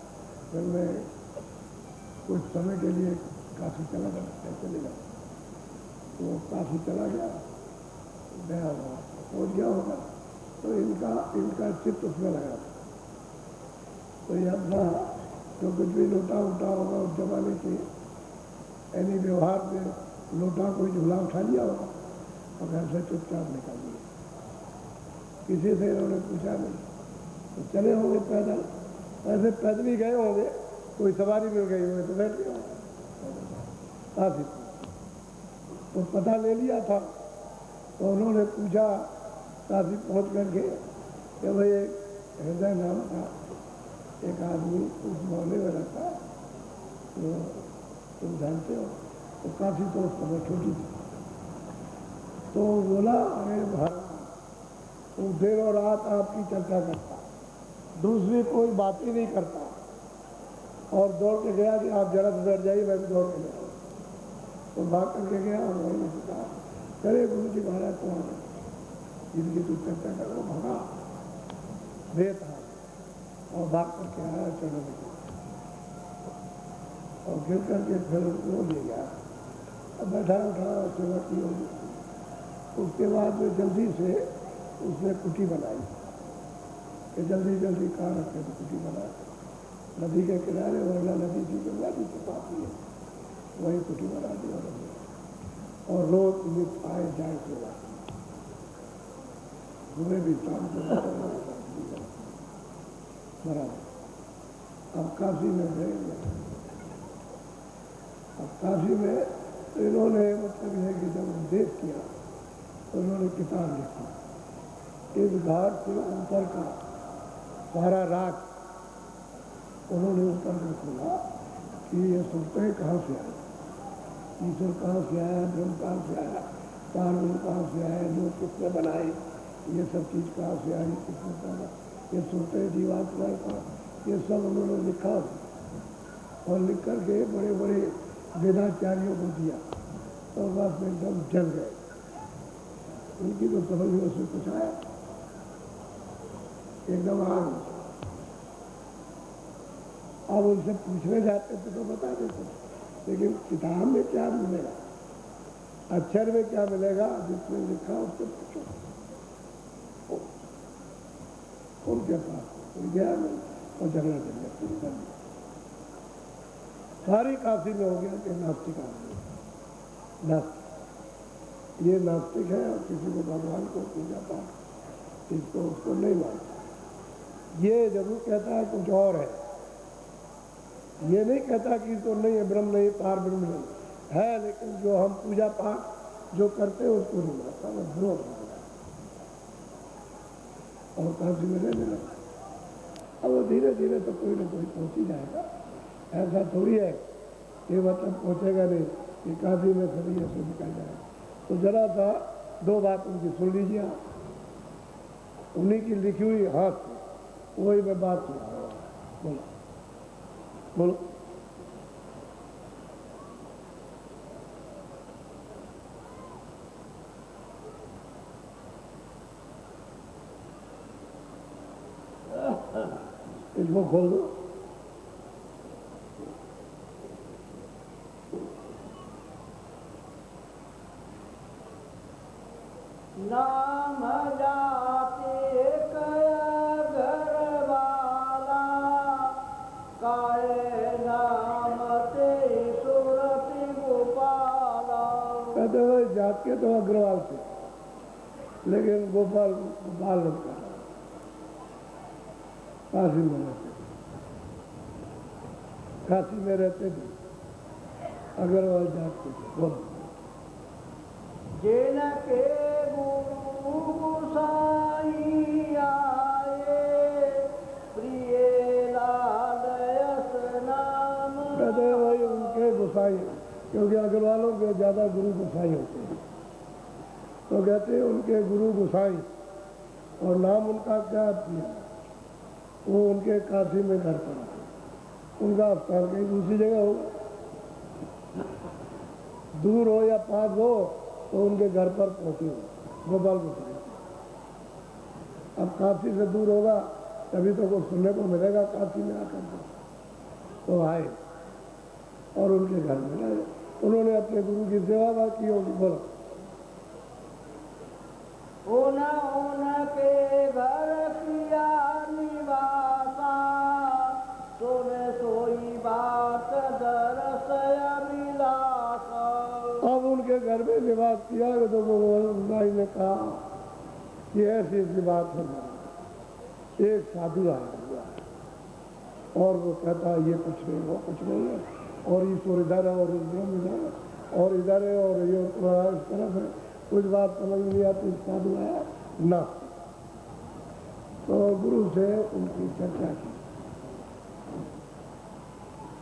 फिर मैं कुछ समय के लिए काशी चला गया, कैसे ले जाऊँ? तो काशी चला गया, गया वहाँ पहुँच गया होगा, तो इनका चित्त उसमें लगा था। तो ये अपना जो कुछ भी लोटा उठा होगा उस जमाने के यानी व्यवहार में लोटा कोई झूला उठा लिया होगा और घर से चुपचाप निकाल दिया। किसी से इन्होंने पूछा नहीं, तो चले होंगे पैदल, ऐसे पैदल ही गए होंगे, कोई सवारी मिल गई होगी तो बैठ गए होंगे। तो पता ले लिया था। तो उन्होंने पूछा काशी पहुँच करके कि भाई एक हृदय नाम का एक आदमी उस मोहल्ले में रहता है, तो तुम जानते हो? तो काफी तो उस समय छोटी थी। तो बोला अरे महाराज वो दिन और रात आपकी चर्चा करता, दूसरी कोई बात ही नहीं करता, और दौड़ के गया कि आप जरा से डर जाइए, मैं भी दौड़ के गया। तो भाग करके गया और उन्होंने से कहा करे गुरु जी महाराज कौन है जिनकी तू चर्चा कर? वो भगा देता और भाग करके आया चढ़ने लगे, और गिर करके फिर वो ले गया। अब बैठा उठा सेवा की होगी। उसके बाद में जल्दी से उसने कुटी बनाई कि जल्दी जल्दी कहाँ रखे, तो कुटी बना नदी के किनारे, वरना नदी की गंगा जी के पास ही है, वही कुटी बना दी। और रोज नित आए जाए सेवा, सुबह भी शाम को बराबर। अब काशी में गए, अब काशी में तो इन्होंने मतलब है कि जब उपदेश किया तो उन्होंने किताब लिखी, इस घाट से ऊपर का सारा रात उन्होंने ऊपर का खोला कि ये सुनते कहाँ से आए, ईश्वर कहाँ से आया, ब्रह्म कहाँ से आया, पार्वती कहाँ से आया, जो किसने बनाए, ये सब चीज़ कहाँ से आई, किसने बना, ये सुनते जीवात्मा का, ये सब उन्होंने लिखा और लिख करके बड़े बड़े वेदाचार्यों को दिया। तो बस एकदम जल गए। उनकी तो समझ में उसमें कुछ आया, एकदम आग। अब उनसे पूछने जाते थे तो बता देते, लेकिन किताब में क्या मिलेगा, अक्षर में क्या मिलेगा, जिसमें लिखा उससे पूछो। उनके पास गया और झगड़ा कर लिया, शुरू कर दिया। सारी काशी में हो गया कि नास्तिक आदमी, नास्तिक, ये नास्तिक है और किसी को भगवान को पूजा पाठ इसको उसको नहीं मानता। ये जरूर कहता है कुछ और है, ये नहीं कहता कि इसको नहीं है, ब्रह्म नहीं, पार ब्रह्म नहीं है, लेकिन जो हम पूजा पाठ जो करते हैं उसको नहीं मानता, वो द्रोह और काशी में रहने लगा। अब वो धीरे धीरे तो कोई ना कोई पहुंच ही जाएगा, ऐसा थोड़ी है ये मतलब पहुंचेगा नहीं कि काशी में सभी ऐसे निकल जाएगा। तो जरा सा दो बात उनकी सुन लीजिए आप, उन्हीं की लिखी हुई हाथ से वही मैं बात सुना। बोलो बोलो। इसको खोल दो। नाम जाते कया घर वाला, काये नाम तेरी सूरति गोपाला। कहते हुए जात के तो अग्रवाल से, लेकिन गोपाल गोपाल लगता है, काशी में रहते थे, काशी में रहते थे, अग्रवाल जात के थे। बोलो। जिन के गुरु गोसाई आए, प्रिय लाल यस नाम। कहते हैं भाई उनके गोसाई, क्योंकि अग्रवालों के ज्यादा गुरु गोसाई होते हैं, तो कहते हैं उनके गुरु गोसाई, और नाम उनका क्या किया, वो उनके काशी में घर पड़ा, उनका स्थान कहीं दूसरी जगह होगा, दूर हो या पास हो तो उनके घर पर पहुंचे हो गोपाल गोसाई। अब काशी से दूर होगा तभी तो कुछ सुनने को मिलेगा काशी में आकर के, तो आए और उनके घर में रहे, उन्होंने अपने गुरु की सेवा की होगी। बोलो। उन के घर किया निवासा, सुन सोई बात दरस अभिलाषा। अब उनके घर में निवास किया तो गोपाल ने कहा कि ऐसी ऐसी बात है, एक साधु आया हुआ है और वो कहता है ये कुछ नहीं, वो कुछ नहीं है, और ईश्वर इधर है और ब्रह्म इधर है और इधर है और ये इस तरफ है, कुछ बात समझ नहीं आती। साधु आया ना, तो गुरु से उनकी चर्चा की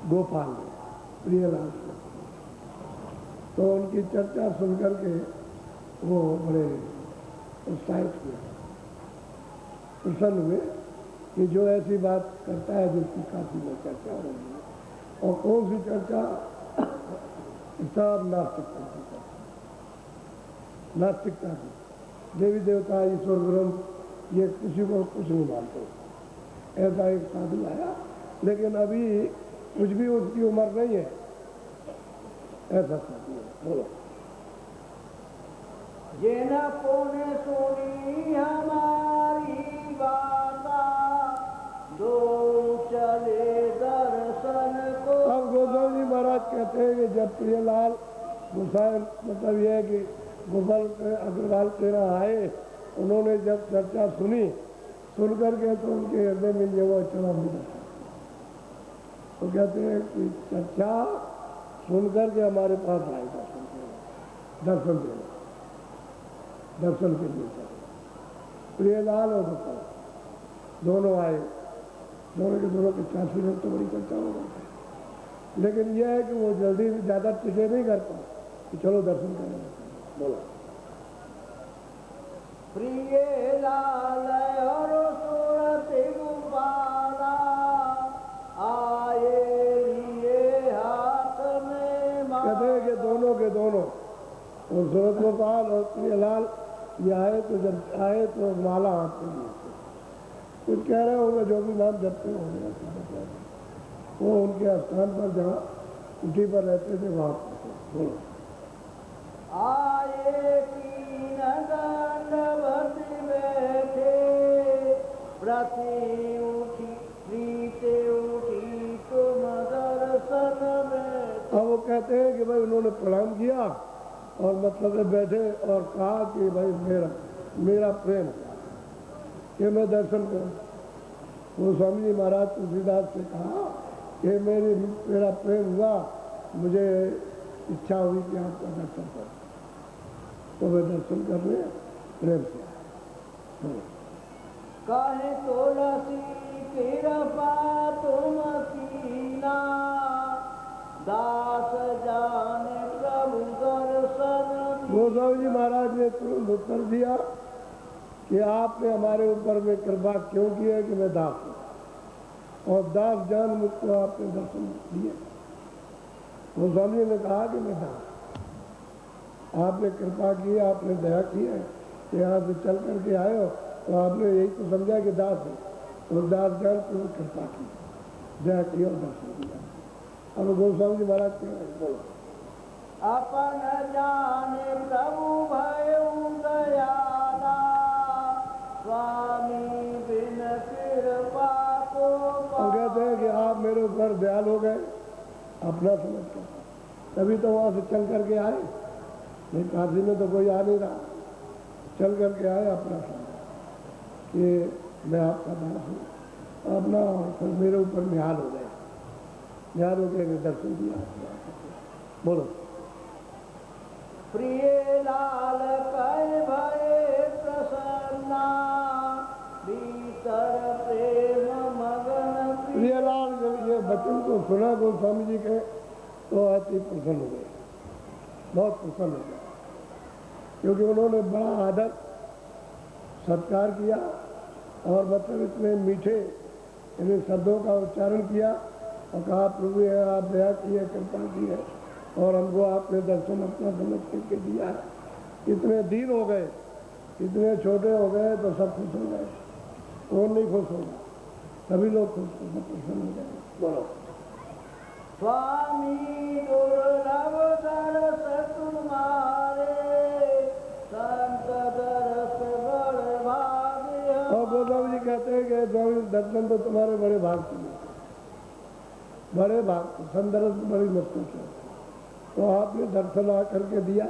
गोपाल ने, प्रियलाल से, तो उनकी चर्चा सुन करके वो बड़े उत्साहित हुए, प्रसन्न हुए कि जो ऐसी बात करता है जिसकी काफी में चर्चा हो रही है, और कौन सी चर्चा, सब नास्तिकता की चर्चा, नास्तिकता की, देवी देवता ईश्वर ब्रह्म ये किसी को कुछ नहीं मानते। ऐसा एक साधु आया, लेकिन अभी कुछ भी उसकी उम्र नहीं है, ऐसा साधु है। बोलो। जिन पुण्य सुनी हमारी बाता, दो चले दर्शन को। अब गोसाई जी महाराज कहते हैं कि जब प्रियलाल गोसाई, मतलब यह है कि गोपाल अग्रवाल तेरा आए, उन्होंने जब चर्चा सुनी, सुन करके तो उनके हृदय में ये वो चढ़ा मिला, तो कहते हैं कि चर्चा सुन करके हमारे पास आए दर्शन देना, दर्शन के लिए। प्रियलाल और गोपाल दोनों आए, दोनों के दोनों के 84 लोग तो बड़ी चर्चा हो गई, लेकिन यह है कि वो जल्दी ज़्यादा टिके नहीं कर पाए कि चलो दर्शन करने। बोलो। प्रिय लाल और सूरति गोपाला, आए लिए हाथ में। कहते हैं कि दोनों के दोनों और सूरत गोपाल और प्रियलाल ये आए तो माला हाथ में लिए थे। कुछ कह रहे होंगे, जो भी नाम जपते होंगे, वो उनके स्थान पर जहाँ कुटी पर रहते थे वहाँ पर बोलो। आए तीन दंडवत बैठे, व्रती उठी प्रीते उठी तुम दर्शन में। अब वो कहते हैं कि भाई उन्होंने प्रणाम किया और मतलब बैठे और कहा कि भाई मेरा प्रेम कि मैं दर्शन करूं। वो स्वामी जी महाराज तुलसीदास से कहा कि मेरा प्रेम हुआ, मुझे इच्छा हुई कि आपका दर्शन करूं, तो मैं दर्शन करने प्रेम से। कहे तुलसी कृपा तुम कीना, दास जाने प्रभु दर्शन। गोस्वामी जी महाराज ने तुरंत उत्तर दिया कि आपने हमारे ऊपर में कृपा क्यों की है कि मैं दास हूँ, और दास जान मुझको आपने दर्शन दिए। गोस्वामी ने कहा कि मैं दास, आपने कृपा की, आपने दया की है कि यहाँ से चल करके आए हो, तो आपने यही तो समझा कि दास है, और दास जान पर कृपा की, दया की और दर्शन दिया। अब गोस्वामी जी महाराज कह रहे बोलो। अपन जाने प्रभु भयउ दयाला, स्वामी बिन कृपा को। हम कहते हैं कि आप मेरे ऊपर दयाल हो गए अपना समझ कर, तभी तो वहाँ से चल करके आए, नहीं काशी में तो कोई आ नहीं रहा, चल करके आए अपना समझ कि मैं आपका दास हूँ, अपना फिर मेरे ऊपर निहाल हो गए, निहाल हो गए, दर्शन दिया। बोलो। प्रिय लाल कह भय प्रसन्ना, भीतर प्रेम मगन। प्रियलाल जब ये वचन को सुना गोस्वामी जी के, तो अति प्रसन्न हो गए, बहुत प्रसन्न हो गए, क्योंकि उन्होंने बड़ा आदर सत्कार किया और मतलब इतने मीठे इन शब्दों का उच्चारण किया और कहा प्रभु है आप दया की है, कृपा की है, और हमको आपने दर्शन अपना समझ करके दिया है। इतने दीन हो गए, इतने छोटे हो गए, तो सब खुश हो गए। कौन नहीं खुश होगा, सभी लोग खुश हो, सब प्रसन्न हो गए। बोलो। स्वामी दुर्लभ दर्श तुम्हारे, संत दर्श बड़ भाग्य। और गोस्वामी जी कहते हैं कि स्वामी दर्शन तो तुम्हारे बड़े भाग से मिलते, बड़े भाग, संत दर्श बड़ी मुश्किल से, तो आपने दर्शन आ करके दिया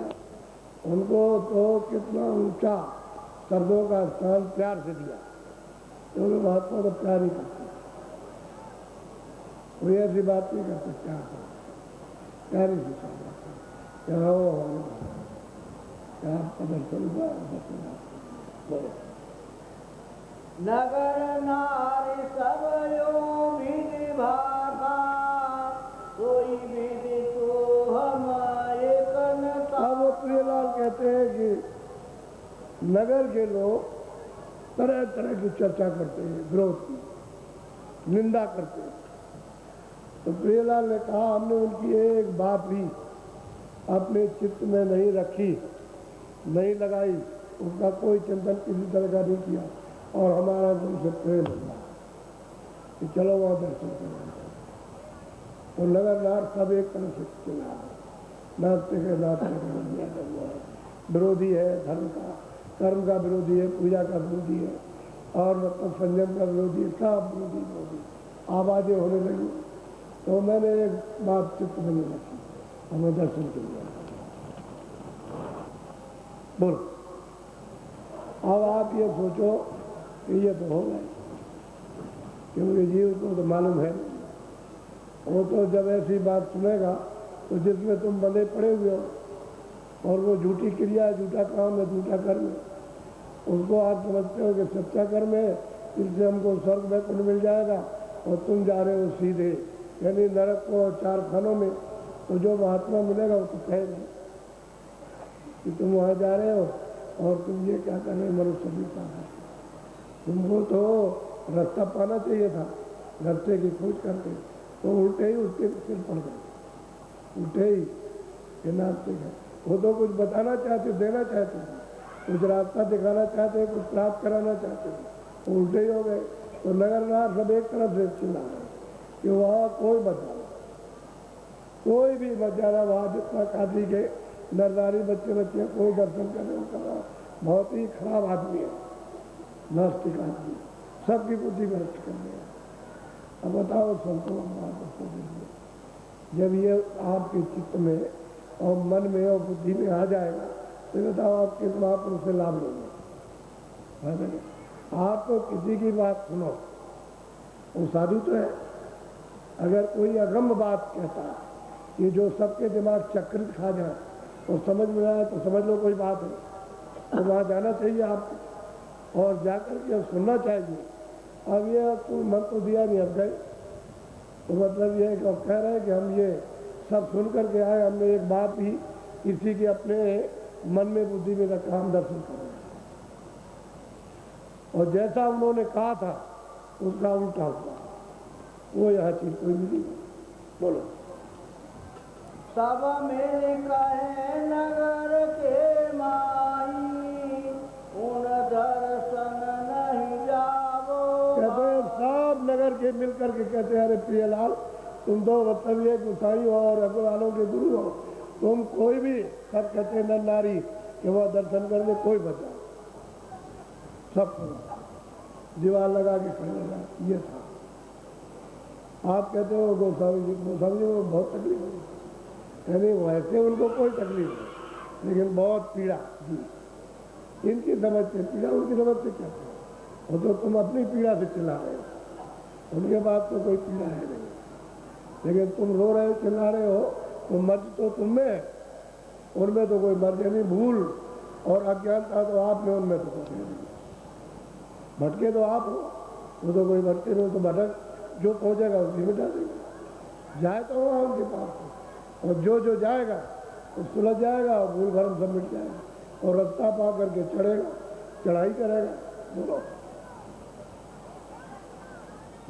उनको, तो कितना ऊंचा शब्दों का स्थान प्यार से दिया, क्योंकि महात्मा तो प्यार ही करते, कोई ऐसी बात नहीं करते, प्यार करते, प्यार ही से क्या हो क्या आपका दर्शन हुआ, बोलो। नगर नारी सब यो विधि भागा, कोई विधि तो हम एक न। अब वो प्रियलाल कहते हैं कि नगर के लोग तरह तरह की चर्चा करते हैं, विरोध की, निंदा करते हैं। तो प्रियलाल ने कहा हमने उनकी एक बात भी अपने चित्त में नहीं रखी, नहीं लगाई, उसका कोई चिंतन किसी तरह का नहीं किया, और हमारा उनसे प्रेम हुआ कि चलो वहाँ दर्शन करें। तो नगर नार सब एक तरह से चला, नाचते के विरोधी है धर्म का, कर्म का विरोधी है, पूजा का विरोधी है, और मतलब संयम का विरोधी है, सब विरोधी आवाजें होने लगी। तो मैंने एक बात चित्त में नहीं रखी, हमें दर्शन के लिए। बोलो। अब आप ये सोचो कि ये तो हो गए, क्योंकि जीव को तो मालूम है, वो तो जब ऐसी बात सुनेगा तो जिसमें तुम बंधे पड़े हुए हो और वो झूठी क्रिया, झूठा काम है, झूठा कर्म है, उसको आप समझते हो कि सच्चा कर्म है, इससे हमको स्वर्ग में पुण्य मिल जाएगा, और तुम जा रहे हो सीधे यानी नरक को 4 खानों में। तो जो महात्मा मिलेगा वो तो कहेगा कि तुम वहाँ जा रहे हो और तुम ये क्या कर रहे हो, मनुष्य भी पाना, तुमको तो रास्ता पाना चाहिए था, रास्ते की खोज करते, तो उल्टे ही उसके सिर पड़ गए, उल्टे ही नाचते गए। वो तो कुछ बताना चाहते, देना चाहते थे, कुछ रास्ता दिखाना चाहते, कुछ प्राप्त कराना चाहते थे, वो उल्टे ही हो गए। तो नगरनार सब एक तरफ से चिल्ला रहे कि वहाँ कोई मत जाना, कोई भी मत जाना, वहाँ जितना काशी के नर नारी बच्चे बच्चे कोई दर्शन करने उनका बहुत ही खराब आदमी है, नास्तिक आदमी, सबकी बुद्धि भ्रष्ट कर दिया। अब बताओ संतों, जब ये आपके चित्त में और मन में और बुद्धि में आ जाएगा तो बताओ आप किस महापुरुष से लाभ लेंगे? आप तो किसी की बात सुनो, वो साधु तो है। अगर कोई अगम्य बात कहता है कि जो सबके दिमाग चक्रित खा जाए और समझ में आए तो समझ लो कोई बात है, तो वहाँ जाना चाहिए आपको और जाकर के सुनना चाहिए। अब ये तो मन तो दिया नहीं, अब गए तो मतलब ये कह रहे हैं कि हम ये सब सुन करके आए, हमने एक बात भी किसी के अपने मन में बुद्धि में रखा, हम दर्शन कर रहे हैं और जैसा उन्होंने कहा था उसका उल्टा हुआ, वो यह चीज कोई मिली। बोलो। सब मिल कहे नगर के माई, उन दर्शन नहीं जावो। कहते हैं सब नगर के मिल करके कहते हैं, अरे प्रियलाल तुम तो मतलब ये गुसाई और अग्रवालों के गुरु हो, तुम कोई भी, सब कहते नर नारी कि वह दर्शन करने कोई बचा, सब दीवार लगा के खड़े लगा। ये था। आप कहते हो गोस्वामी जी को बहुत तकलीफ हुई, यानी वैसे उनको कोई तकलीफ नहीं, लेकिन बहुत पीड़ा दी। इनकी समझ से पीड़ा, उनकी समझ से क्या, वो तो तुम अपनी पीड़ा से चिल्ला रहे हो, उनके बाद तो कोई पीड़ा है नहीं, लेकिन तुम रो रहे हो, चिल्ला रहे हो, तो मर्ज तो तुम में, उनमें तो कोई मर्ज नहीं। भूल और अज्ञानता तो आप में, उनमें तो कोई नहीं। भटके तो आप हो, वो तो कोई भटके नहीं, तो भटक जो पहुंचेगा उसी मिटा देगा, जाए तो वहाँ उनके पास, और जो जाएगा वो सुलझ जाएगा और भूल भरम सब मिट जाएगा और रास्ता पा करके चढ़ेगा, चढ़ाई करेगा। बोलो।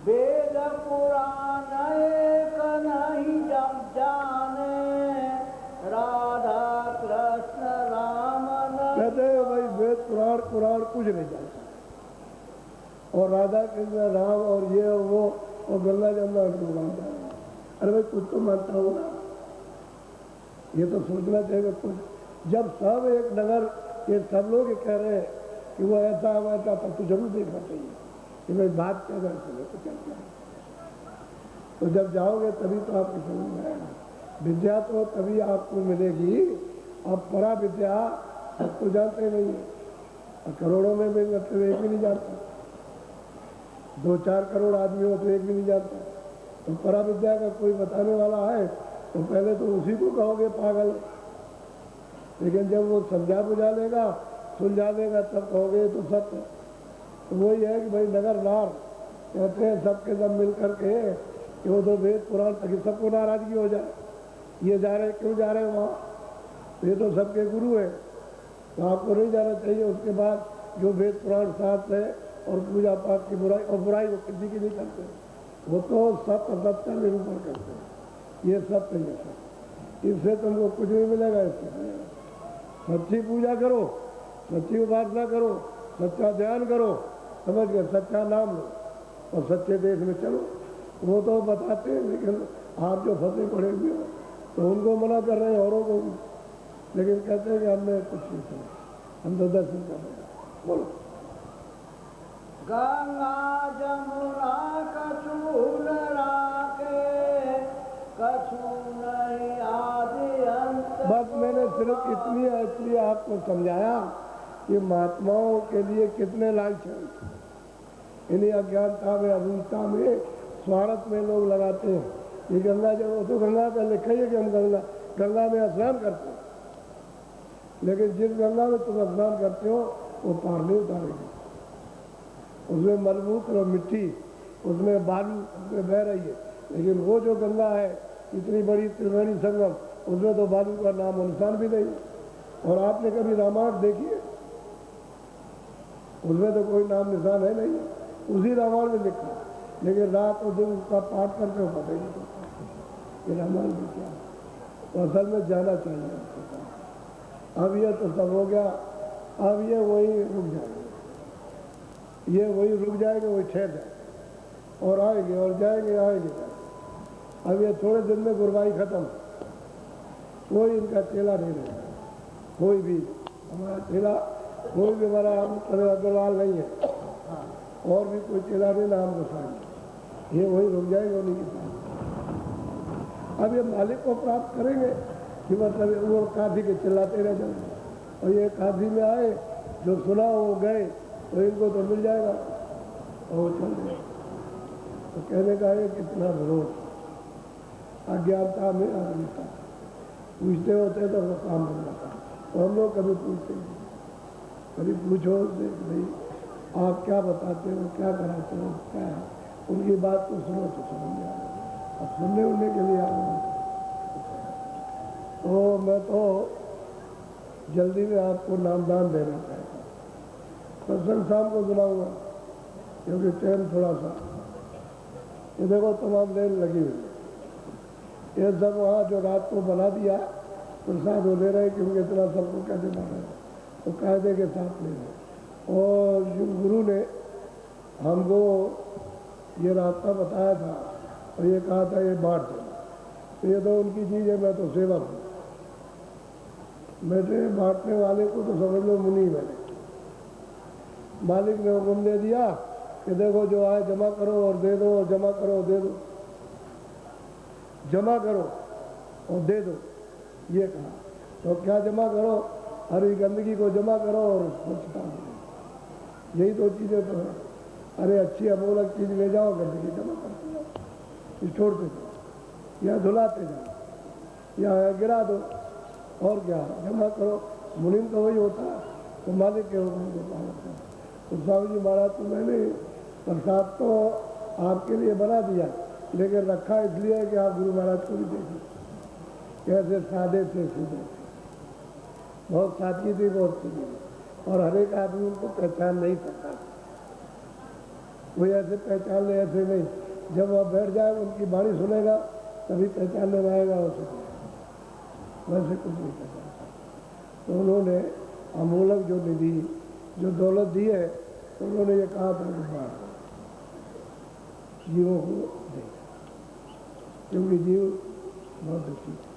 वेद पुराण एक नहीं जाने, राधा कृष्ण राम कहते हैं भाई वेद पुराण कुछ नहीं जानता, और राधा कृष्ण राम और ये और वो और गंगा जमुना उनको मानता है। अरे भाई कुछ तो मानता होगा, ये तो सोचना चाहिए कुछ। जब सब एक नगर ये सब लोग कह रहे हैं कि वो ऐसा वैसा, तब तो जरूर देखना चाहिए कि भाई बात क्या कर चले तो क्या है। तो जब जाओगे तभी तो आपको समझ में आएगा। विद्या तो तभी आपको मिलेगी, अब परा विद्या सब तो जानते नहीं है, और करोड़ों में भी मतलब एक भी नहीं जानता, 2-4 करोड़ आदमी हो तो एक भी नहीं जानता। तो परा विद्या का कोई बताने वाला है तो पहले तो उसी को कहोगे पागल, लेकिन जब वो समझा बुझा लेगा, सुलझा देगा, तब कहोगे तो सत्य। तो वही है कि भाई नगर नार कहते हैं सबके सब मिल करके कि वो तो वेद पुराण तक सबको नाराजगी हो जाए, ये जा रहे क्यों जा रहे हैं वहाँ, ये तो सबके गुरु है, तो आपको नहीं जाना चाहिए। उसके बाद जो वेद पुराण साथ है और पूजा पाठ की बुराई, और बुराई वो किसी की नहीं करते, वो तो सत्य सत्य निरूपण करते हैं, ये सत्य है सब। इससे तुमको कुछ नहीं मिलेगा, इससे सच्ची पूजा करो, सच्ची उपासना करो, सच्चा ध्यान करो, समझ गए, सच्चा नाम लो और सच्चे देश में चलो। वो तो बताते हैं, लेकिन आप जो फंसे पड़े हुए हो तो उनको मना कर रहे हैं, औरों को, लेकिन कहते हैं कि हमने कुछ नहीं सुना, हम तो दर्शन कर रहे हैं। बोलो। गंगा जमुना कछु न राखे, कछु नहीं आदि अंत। बस मैंने सिर्फ इतनी आपको समझाया कि महात्माओं के लिए कितने लालच, इन्हीं अज्ञानता में, अभूलता में, स्वार्थ में लोग लगाते हैं। ये गंगा जब तो गंगा का लिखा ही है कि हम गंगा में स्नान करते हैं, लेकिन जिस गंगा में तुम स्नान करते हो वो पार नहीं उतारेगी, उसमें मलमूत्र और मिट्टी, उसमें बालू, उसमें बह रही है। लेकिन वो जो गंगा है इतनी बड़ी त्रिवेणी संगम, उसमें तो बालू का नाम निशान भी नहीं। और आपने कभी रामायण देखी है? उसमें तो कोई नाम निशान है नहीं, उसी रामायण में लिखा, लेकिन रात और दिन उसका पाठ करते हो पता ही नहीं ये रामायण भी क्या है। तो असल में जाना चाहिए अब ये तो सब हो गया, अब ये वही रुक जाएंगे, ये वही रुक जाएंगे, वही ठहर जाएंगे और आएंगे और जाएंगे आएंगे। अब ये थोड़े दिन में गुरबाई खत्म, कोई इनका चेला नहीं रहेगा, कोई भी हमारा चेला, कोई भी हमारा अग्रवाल नहीं है, और भी कोई चेला नहीं, नाम गोसाई, ये वही रुक जाएंगे उन्हीं के साथ। अब ये मालिक को प्राप्त करेंगे कि मतलब वो काफी के चिल्लाते रह जाएंगे, और ये काफी में आए, जो सुना वो गए, तो इनको तो मिल जाएगा और वो चल गए। तो कहने का है कितना विरोध, अज्ञानता में अज्ञानता, पूछते होते तो वो काम बन जाता, तो हम लोग कभी पूछते नहीं, कभी पूछो उससे भाई आप क्या बताते हो, क्या कराते हो, क्या है, उनकी बात को सुनो तो समझ में आ जाए। अब सुनने उनने के लिए आ गए, तो मैं तो जल्दी में आपको नामदान देना चाहता हूँ। सत्संग शाम को सुनाऊंगा क्योंकि टाइम थोड़ा सा, ये देखो तमाम देर लगी हुई है, ये सब वहाँ जो रात को बना दिया प्रसाद वो ले रहे क्योंकि इतना सबको कैसे माना है, तो कायदे के साथ ले रहे। और जो गुरु ने हमको ये रास्ता बताया था और ये कहा था ये बांट देना, तो ये तो उनकी चीज़ है, मैं तो सेवक हूँ, मेरे बांटने वाले को तो समझ लो मुनि मैंने। मालिक ने हुक्म दे दिया कि देखो जो आए जमा करो और दे दो, और जमा करो दे दो, जमा करो और दे दो, ये कहा। तो क्या जमा करो, हरी गंदगी को जमा करो और स्वच्छता करो, यही दो चीज़ें तो है। अरे अच्छी अमूलक चीज़ ले जाओ, गंदगी जमा करते जाओ, छोड़ते जाओ, या धुलाते जाओ, या गिरा दो, और क्या जमा करो। मुनिम तो वही होता है, तो मालिक के हुक्म को पालन करो। तो स्वामी जी महाराज तो मैंने प्रसाद तो आपके लिए बना दिया, लेकिन रखा इसलिए कि आप गुरु महाराज को भी देखें कैसे सादे थे, सीधे थे, बहुत सादगी थी, बहुत सीधी थी, और हर एक आदमी उनको पहचान नहीं सकता, कोई ऐसे पहचान ले ऐसे नहीं, जब वह बैठ जाए उनकी वाणी सुनेगा तभी पहचानने में आएगा उसे, वैसे कुछ नहीं पहचान। तो उन्होंने अमूलक जो निधि जो दौलत दी है, तो उन्होंने ये कहा था कि बांट जीवों को दे, क्योंकि जीव बहुत दुखी है।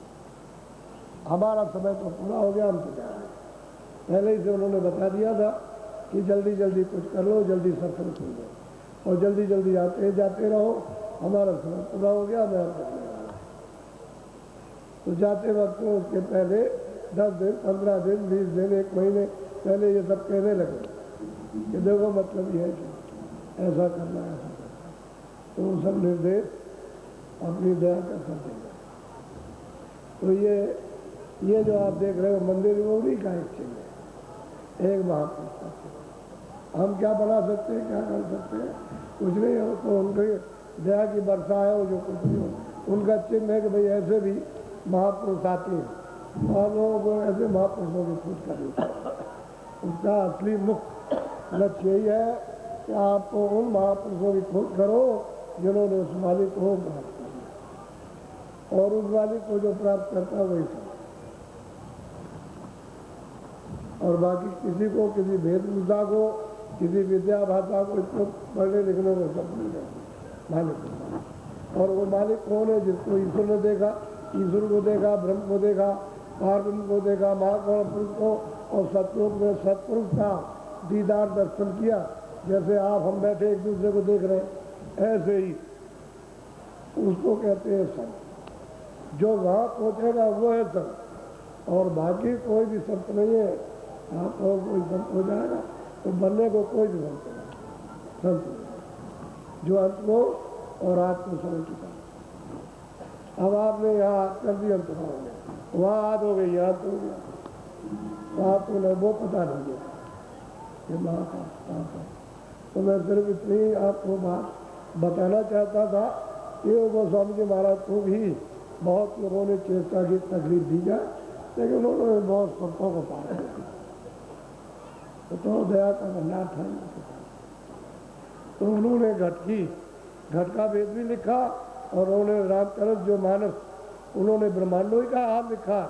हमारा समय तो पूरा हो गया, हम तो जा रहे, पहले ही से उन्होंने बता दिया था कि जल्दी जल्दी कुछ कर लो, जल्दी सत्संग सुन लो और जल्दी जल्दी आते जाते रहो। हमारा समय पूरा हो गया, मैं करने वाला। तो जाते वक्त उसके पहले 10 दिन 15 दिन 20 दिन 1 महीने पहले ये सब कहने लगे कि देखो मतलब ये है कि ऐसा करना है, ऐसा करना, तो वो सब निर्देश अपनी दया का कर देगा। तो ये जो आप देख रहे हो मंदिर, वो उन्हीं का एक चिन्ह है, एक महापुरुष का चिन्ह। हम क्या बना सकते हैं, क्या कर सकते हैं, कुछ नहीं हो, तो उनकी दया की वर्षा है, वो जो कुछ नहीं हो, उनका चिन्ह है कि भाई ऐसे भी महापुरुष आते हैं, और लोगों को ऐसे महापुरुषों की खोज करनी। उसका असली मुख्य लक्ष्य यही है कि आप उन महापुरुषों की खोज करो जिन्होंने उस मालिक को प्राप्त किया, और उस मालिक को जो प्राप्त करता है वही सब, और बाकी किसी को किसी वेशभूषा को किसी विद्या भाषा को इसको पढ़ने लिखने में सब मिल जाए मालिक। और वो मालिक कौन है? जिसको ईश्वर ने देखा, ईश्वर को देखा, ब्रह्म को देखा, पार्वती को देखा, महापुरुष को, और सतयुग में सतपुरुष का दीदार दर्शन किया। जैसे आप हम बैठे एक दूसरे को देख रहे हैं, ऐसे ही उसको कहते हैं संत। जो वहाँ पहुँचेगा वो है संत, और बाकी कोई भी संत नहीं है। आप और कोई संत हो जाएगा तो बनने को कोई भी संत नहीं, संत नहीं, जो अंत को और आपको समझ चुका। अब आपने यहाँ कर दिया अंत में, वहाँ हाथ हो गई, यहाँ तो हो गया, तो आपको न वो पता नहीं देगा कि वहाँ का। तो मैं सिर्फ इतनी आपको बात बताना चाहता था कि वो स्वामी जी महाराज को भी बहुत लोगों ने चेष्टा की, तकलीफ दी जाए, लेकिन उन्होंने बहुत संतों को पार किया। तो दया का भंडार था। तो उन्होंने घट का वेद भी लिखा, और उन्होंने रामचरित जो मानस, उन्होंने ब्रह्मांडों का आप लिखा,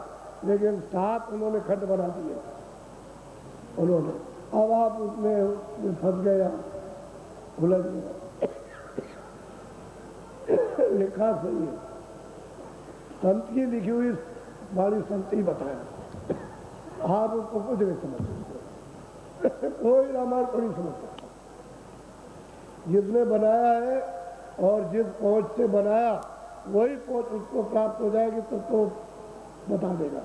लेकिन 7 उन्होंने खड्ड बना दिए उन्होंने। अब आप उसमें फंस गया, उलझ गया। लिखा सही है, संत की लिखी हुई वाली संत ही बताया, आप उसको कुछ नहीं समझ सकते। कोई रामायण को नहीं समझ सकता। जिसने बनाया है और जिस पहुंच से बनाया वही पहुंच उसको प्राप्त हो जाएगी तो बता देगा,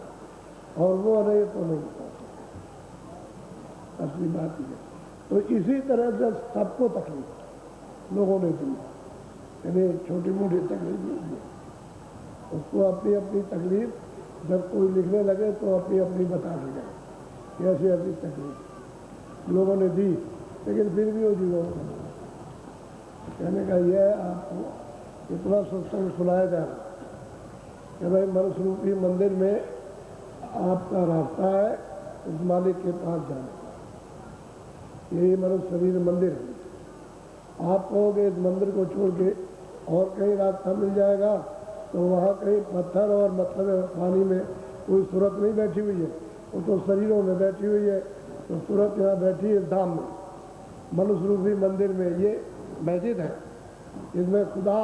और वो नहीं तो नहीं बता सकता। असली बात ये। तो इसी तरह से सबको तकलीफ लोगों ने दी, यानी छोटी मोटी तकलीफ नहीं दी। उसको अपनी अपनी तकलीफ जब कोई लिखने लगे तो अपनी अपनी बता देगा कि ऐसी ऐसी तकलीफ लोगों ने दी, लेकिन फिर भी वो जीवों कहने का यह है आपको इतना सत्संग सुनाया जा रहा कि भाई मनुष्य रूपी मंदिर में आपका रास्ता है उस मालिक के पास जाने का। यही मनुष्य शरीर मंदिर है। आप कहोगे इस मंदिर को छोड़ के और कहीं रास्ता मिल जाएगा, तो वहाँ कहीं पत्थर और मतलब पानी में कोई सूरत नहीं बैठी हुई है, वो तो शरीरों में बैठी हुई है। तो सूरत यहाँ बैठी है धाम में, मनुष्य रूपी मंदिर में। ये मस्जिद है, इसमें खुदा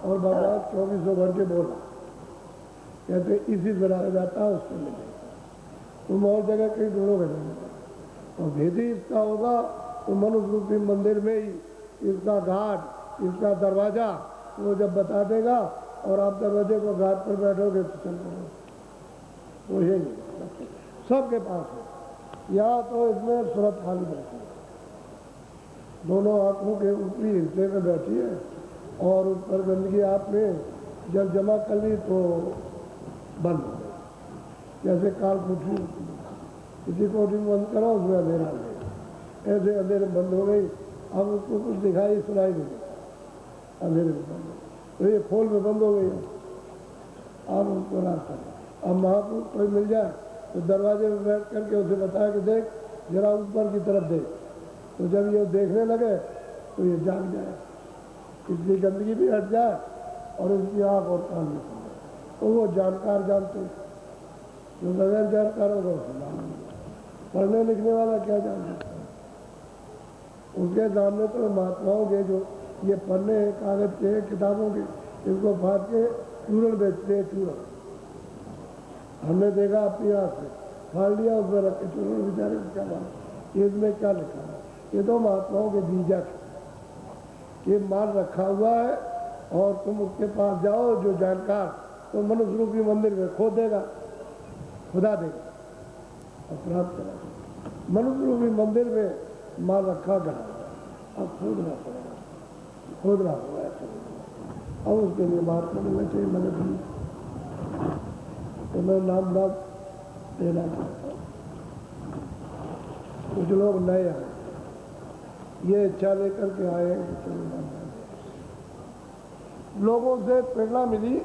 और भगवान 24 घंटे बोला, कहते इसी से रहा जाता है उससे मिलेगा। तुम और जगह कहीं ढूंढोगे नहीं, और भेदी इसका होगा तो मनुष्य रूपी मंदिर में ही इसका घाट, इसका दरवाजा वो जब बता देगा, और आप दरवाजे को घाट पर बैठोगे तो चल पड़ोगे। वो यही सबके पास है। या तो इसमें सूरत खाली बैठी है, दोनों आंखों के ऊपरी हिस्से में बैठी है, और उस पर गंदगी आपने जब जमा कर ली तो बंद हो गई। जैसे काल कोठरी होती है, किसी कोठरी में बंद करो उसमें अंधेरा हो गया, ऐसे अंधेरे बंद हो गई। अब उसको कुछ दिखाई सुनाई नहीं देता, अंधेरे में बंद हो गई। तो ये खोल में बंद हो गई। अब उसको रास्ता अब महापुरुष कोई मिल जाए तो दरवाजे में बैठ करके उसे बताया कि देख जरा ऊपर की तरफ देख, तो जब ये देखने लगे तो ये जाग जाए, इसकी गंदगी भी हट जाए और इसकी आँख और कान भी खुल जाए। तो वो जानकार जानते, जो बगैर जानकार होगा उसे मालूम, पढ़ने लिखने वाला क्या जान सकता है। उसके सामने तो महात्माओं के जो ये पन्ने कागज के किताबों के, इसको फाड़ के चूरण बेचते हैं। चूरण हमने देखा अपनी आँख से, फाड़ लिया उसमें रख के चूरण, बेचारे को क्या मालूम इसमें क्या लिखा है। ये तो महात्माओं के बीजक, ये माल रखा हुआ है, और तुम उसके पास जाओ जो जानकार, तो मनुष्य रूपी मंदिर में खो देगा, खुदा देगा और प्राप्त करेगा। मनुष्य रूपी मंदिर में माल रखा गया, अब खोदना पड़ेगा, खोदना होगा। और उसके लिए महात्मा मिलना चाहिए, मदद नहीं। तो मैं नाम देना चाहता हूँ। कुछ लोग नए आए, ये इच्छा लेकर के आए लोगों से प्रेरणा मिली,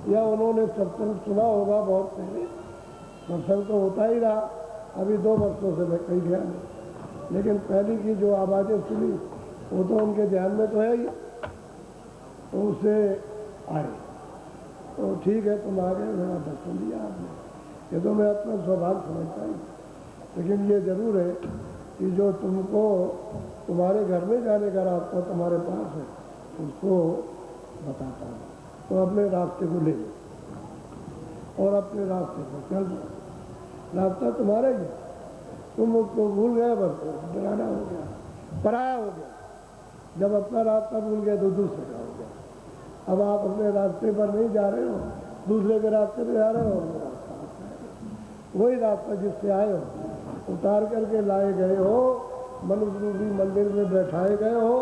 या उन्होंने सत्संग सुना होगा बहुत पहले। सत्संग तो होता ही रहा, अभी 2 वर्षों से मैं कहीं गया नहीं, लेकिन पहली की जो आवाज़ें सुनी वो तो उनके ध्यान में तो है ही, तो उससे आए। तो ठीक है, तुम आ गए, मेरा दर्शन दिया आपने, ये तो मैं अपना स्वभाव समझता हूँ। लेकिन ये जरूर है कि जो तुमको तुम्हारे घर में जाने का रास्ता तुम्हारे पास है उसको बताता हूँ, तो अपने रास्ते को ले लो और अपने रास्ते पर चल दो। रास्ता तुम्हारा ही है, तुम उसको भूल गए, बस बेगाना हो गया, पराया हो गया। जब अपना रास्ता भूल गए तो दूसरे का हो गया। अब आप अपने रास्ते पर नहीं जा रहे हो, दूसरे के रास्ते पर जा रहे हो। वही रास्ता जिससे आए हो उतार करके लाए गए हो, मनुष्य रूपी मंदिर में बैठाए गए हो,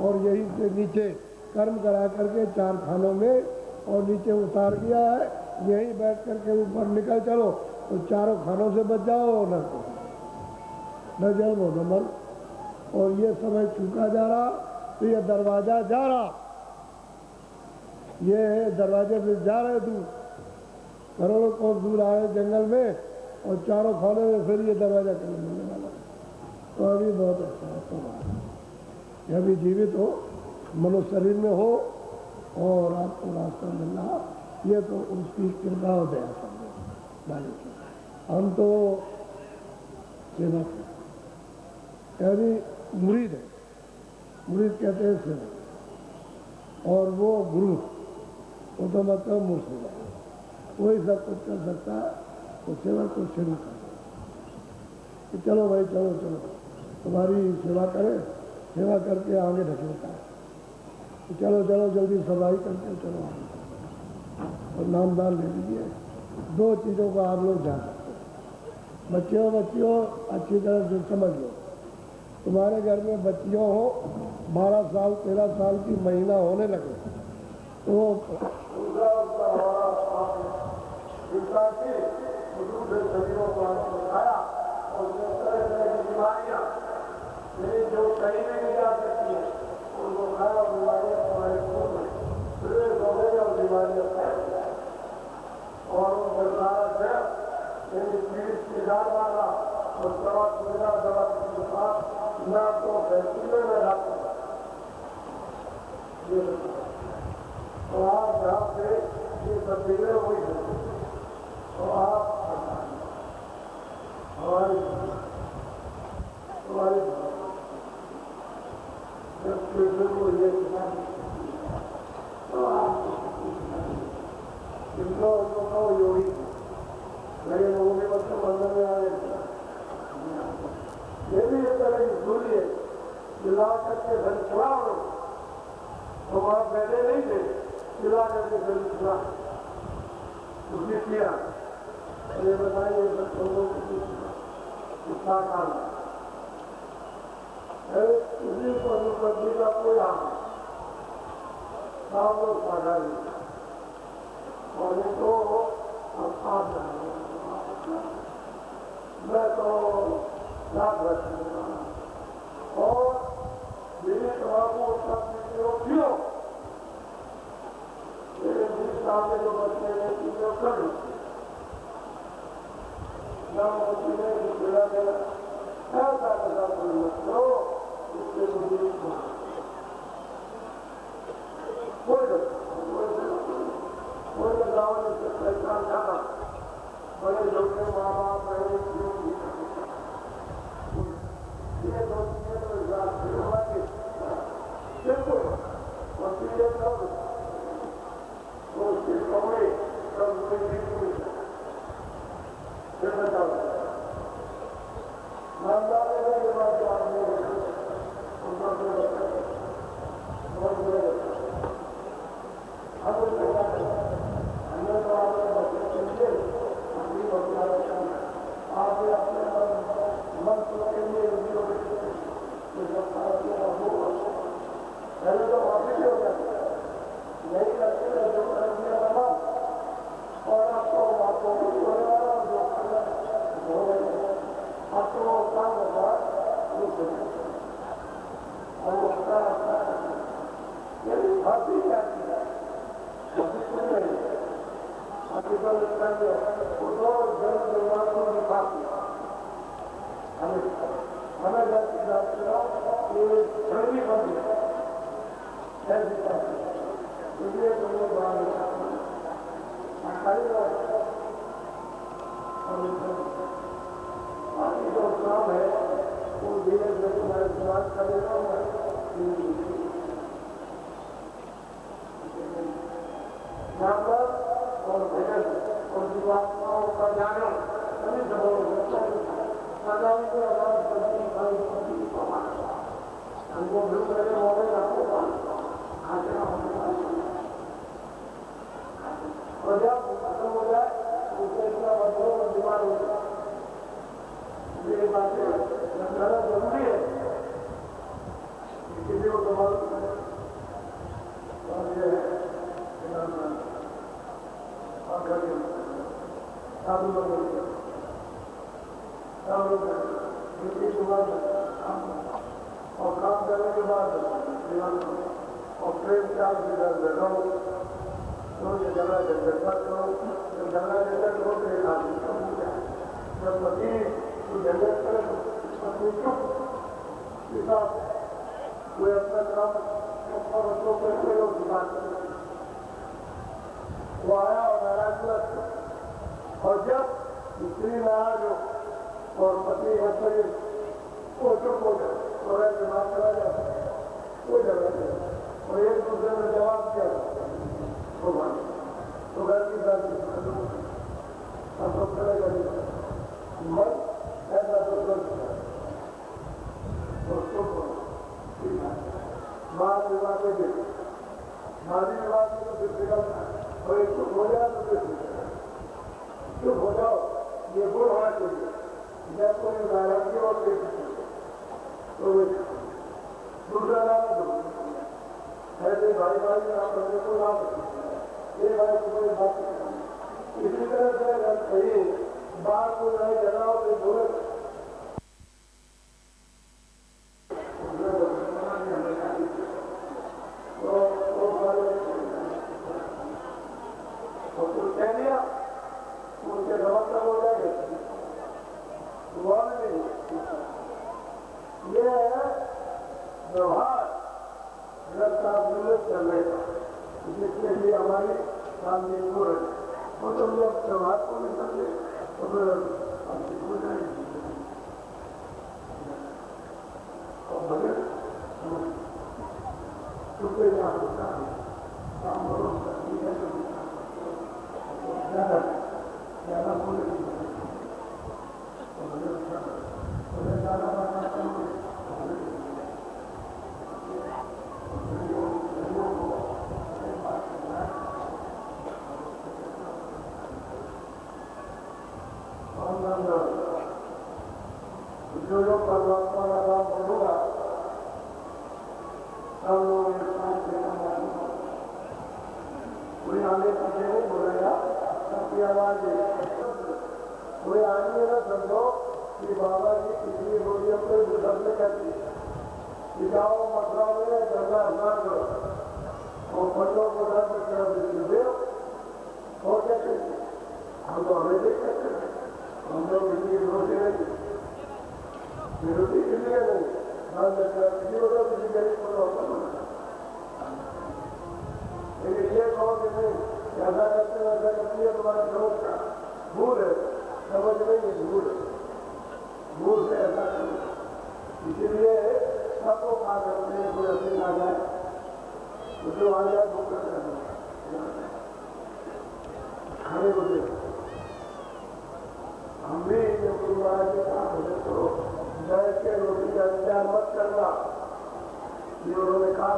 और यही से नीचे कर्म करा करके 4 खानों में और नीचे उतार दिया है। यहीं बैठ करके ऊपर निकल चलो तो 4 खानों से बच जाओ, न जन्म हो न मर। और ये समय चूका जा रहा, तो ये दरवाजा जा रहा, ये दरवाजे से जा रहे दूर, करोड़ों कोस दूर आए जंगल में, और 4 खाने में फिर ये दरवाजा करने मिलने वाला। तो अभी बहुत अच्छा है, तो यह भी जीवित हो, मनुष्य शरीर में हो और आपको रास्ता मिल रहा, ये तो उसकी कृपा हो दया समझो। मालिक है। हम तो सेवा करते, यानी मुरीद है, मुरीद कहते हैं सेवा, और वो गुरु, वो तो मतलब मुर्शिद है, वही सब कुछ कर सकता है। तो सेवा को शुरू कर, तो चलो भाई चलो चलो तुम्हारी सेवा करें, सेवा करके आगे ढकेलता है, तो चलो चलो जल्दी सफाई करके चलो आगे, और नामदान ले लीजिए। दो चीज़ों को आप लोग जान सकते हैं। बच्चियों अच्छी तरह से समझ लो, तुम्हारे घर में बच्चियों हो 12 साल 13 साल की महीना होने लगे तो शरीरों को दिखाया, और तरह तरह की बीमारियाँ जो कहीं नहीं जा सकती है उनको खाया, बीमारियाँ हमारे खून में हो गई और बीमारियाँ और सरकार से पीड़ित की जान मारा और दवा सुविधा दवा के साथ न तो फैसले में रखा। तो आप जहाँ से ये तस्वीरें हुई है तो आप हमारे जब को ये तो आप योगी मेरे लोगों के मतलब मंदिर में आए, ये भी इस तरह की दूरी है, चिल्ला करके घर चला लो तो वहाँ बैठे नहीं थे, चिल्ला करके घर चला उसने किया। ये बताइए लोगों को गुस्सा खाना उसी को अनुपति का कोई हाथ सब लोग पढ़ा और ये तो मैं तो याद रखूंगा और मेरे बाबू सब क्यों मेरे 20 साल के जो बच्चे हैं चीजों कर ऐसा ऐसा करो इससे मुझे कोई गाँव में पहचान जाता बड़े लोग माँ बाप रहे ये दो चीजें तो बिल्कुल और चीजें सब उसके कपड़े सब फिर बताओ के बाद जो आपने उनका आपने अपने मन के लिए पहले तो वापिस हो जाते नहीं लगते जो बना और आपको आपको आपको काम होगा हमें जाती ये धर्मी बन गया इसलिए तुमने बाकी जो काम है वो धीरे धीरे तुम्हारे समाज करेगा और भजन और जीवात्माओं का जागरण सभी जगहों हमको भी मेरे मोबाइल आपको और जब खत्म हो जाए उससे इतना बदलो और बीमार हो जाए ये बातें समझाना जरूरी है किसी को कमाल और ये है और काम करने के बाद और प्रेम त्याग से बैठो तो ये झगड़ा झंझट करो जब झगड़ा झंझट करो तो एक आदमी कम हो जाए जब पति झंझट करे तो चुप कोई अपना काम और बच्चों को कोई लोग बात करे वो आया और नाराज हुआ और जब स्त्री में आ जो और पति है शरीर वो चुप हो जाए और दिमाग चला जाता है कोई झगड़ा नहीं और एक दूसरे में जवाब दिया तो घर की बात हम सब खड़े करेंगे मन ऐसा तो चुप हो बात विवाह के लिए शादी विवाह की तो फिर निकलता है और एक चुप हो जाए तो फिर चुप हो जाओ ये गुण होना चाहिए जब कोई उदाहरण की और देख तो दूसरा नाम ऐसे भाई भाई में आप बंदे को नाम ये भाई को कोई बात इसी तरह से अगर कहीं बात को नहीं जलाओ तो बोले कह दिया उनके समर्थन हो जाएंगे ये है व्यवहार करने का जिसके लिए हमारी सामने हो रही है और तो जब व्यवहार को नहीं समझे तो फिर हो जाएंगे और भले चुपे जा होता है काम भरोसा ज्यादा बोले जो लोग परमात्मा का नाम बोलूंगा सब लोग कोई आगे पीछे नहीं बोलेगा सबकी आवाज कोई आदमी ना समझो कि बाबा जी किसी रोटी अपने शब्द कहती कि जाओ मथुरा में गंगा स्नान करो और पंडों को दर्द कर दे और कहते हम तो हमें देख सकते हैं हम लोग किसी की रोटी नहीं विरोधी के लिए नहीं किसी को तो किसी गरीब को होता लेकिन ये कहो कि नहीं ऐसा करते वैसा करती है तुम्हारे समझ का भूल है समझ नहीं है भूल से ऐसा करो इसीलिए सबको कहा करते हैं कोई अपने आ जाए तो जो आ जाए वो करते हैं खाने को दे हम भी जो गुरु महाराज के कहा भजन करो बैठ के रोटी का इंतजार मत करना ये उन्होंने कहा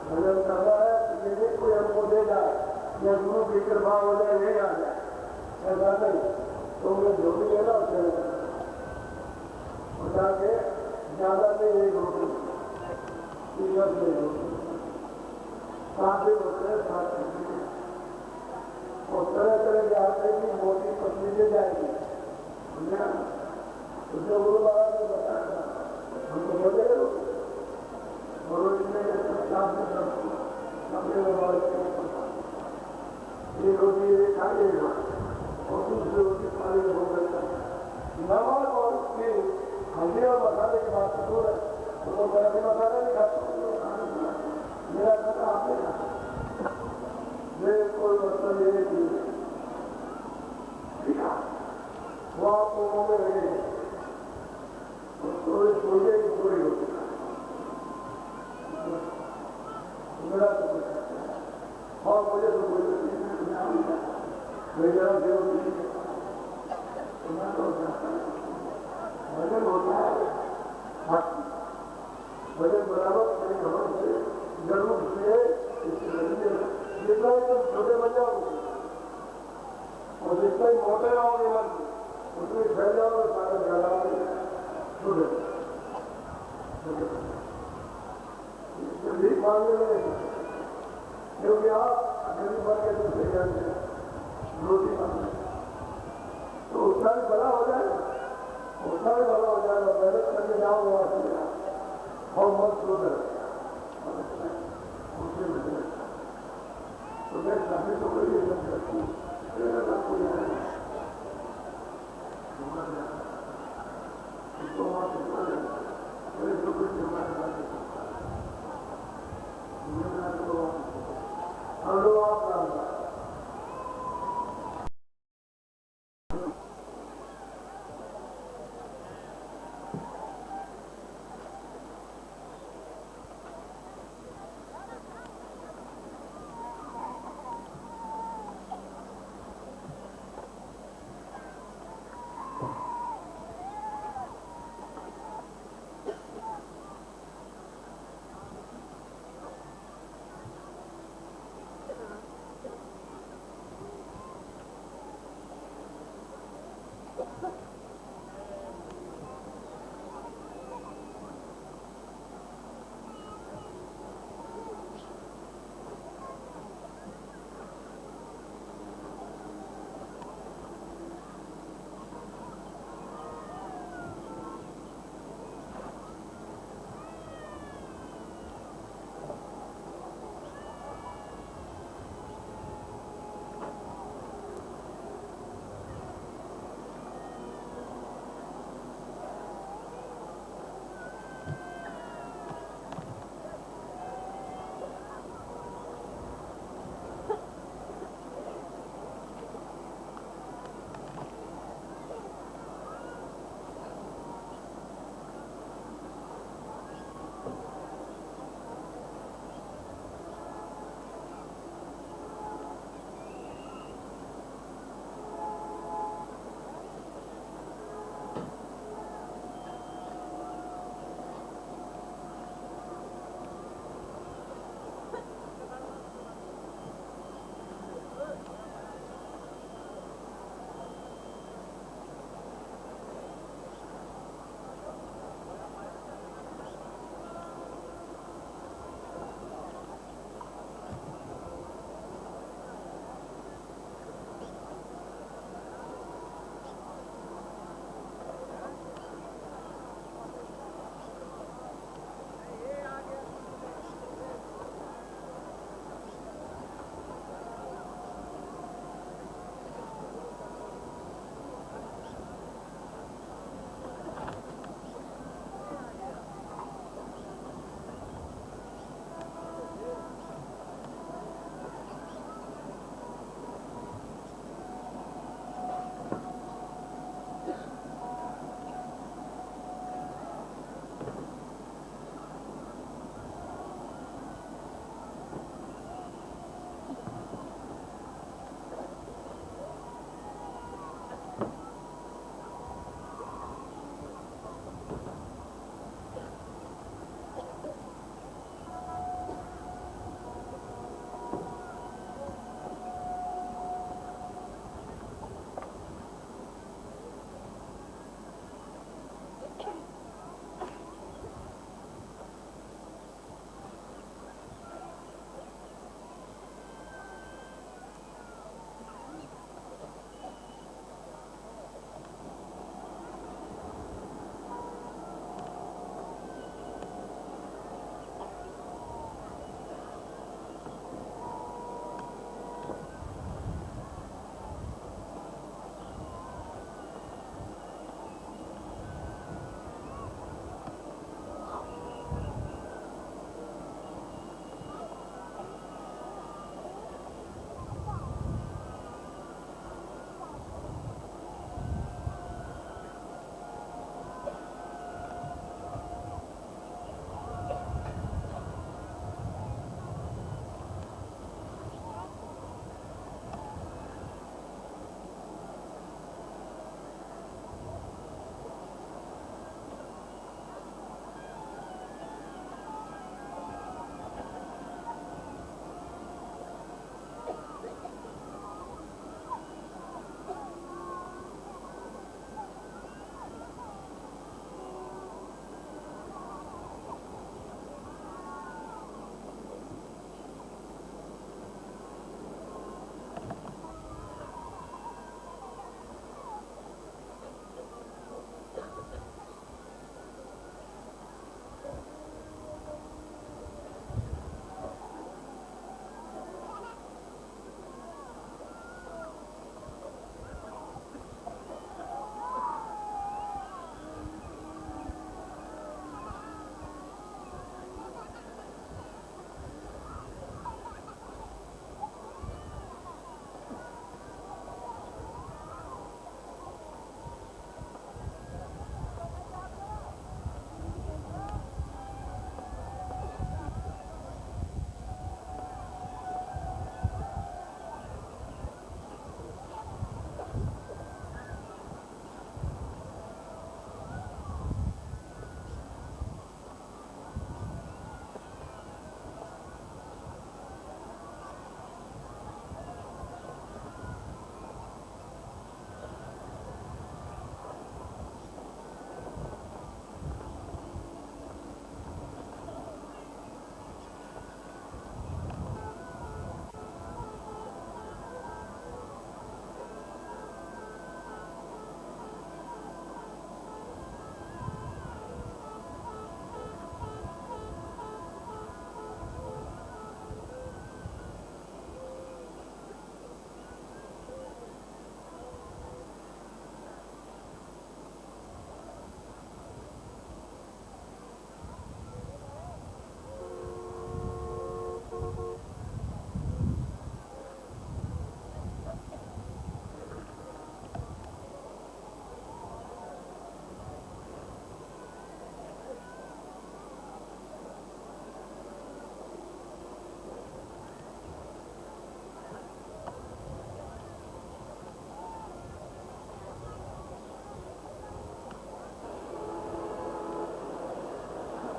भजन करना है तो ये नहीं कोई हमको दे जाए या गुरु की कृपा हो जाए नहीं आ जाए ऐसा नहीं तो उन्हें जो भी लेना उससे बता के ज्यादा नहीं एक रोटी ईश्वर नहीं रोटी साथ ही होते हैं साथ और तरह तरह के आते की मोटी पत्नी दे जाएगी तो जो गुरु महाराज ने बताया हमको बोले और अपने ये रोटी ये खाइएगा और दूसरी रोटी खाने में हो सकता है नमक और उसकी हल्दी और मसाले की बात दूर है तो मेरा भी मसाला नहीं खाता मेरा खाता आपने खाता मेरे कोई मतलब ये नहीं वो आपको में रहेगी थोड़ी छोटे की थोड़ी होती मेरा तो और मुझे तो कोई मेरा भजन होता है भजन बराबर मेरी खबर से जरूर से जितना ही तुम छोटे बन जाओगे और जितना ही मोटे रहोगे मन उतनी फैल जाओगे सारे ज्यादा छोटे भीख मांगने में क्योंकि आप गरीब बन के दूसरे जानते हैं रोटी मांगने तो उसका भी भला हो जाएगा उसका भी भला हो जाएगा मेहनत करके जाओ वहां से और मत सोच तो मैं काफी तो करिए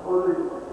बोलिए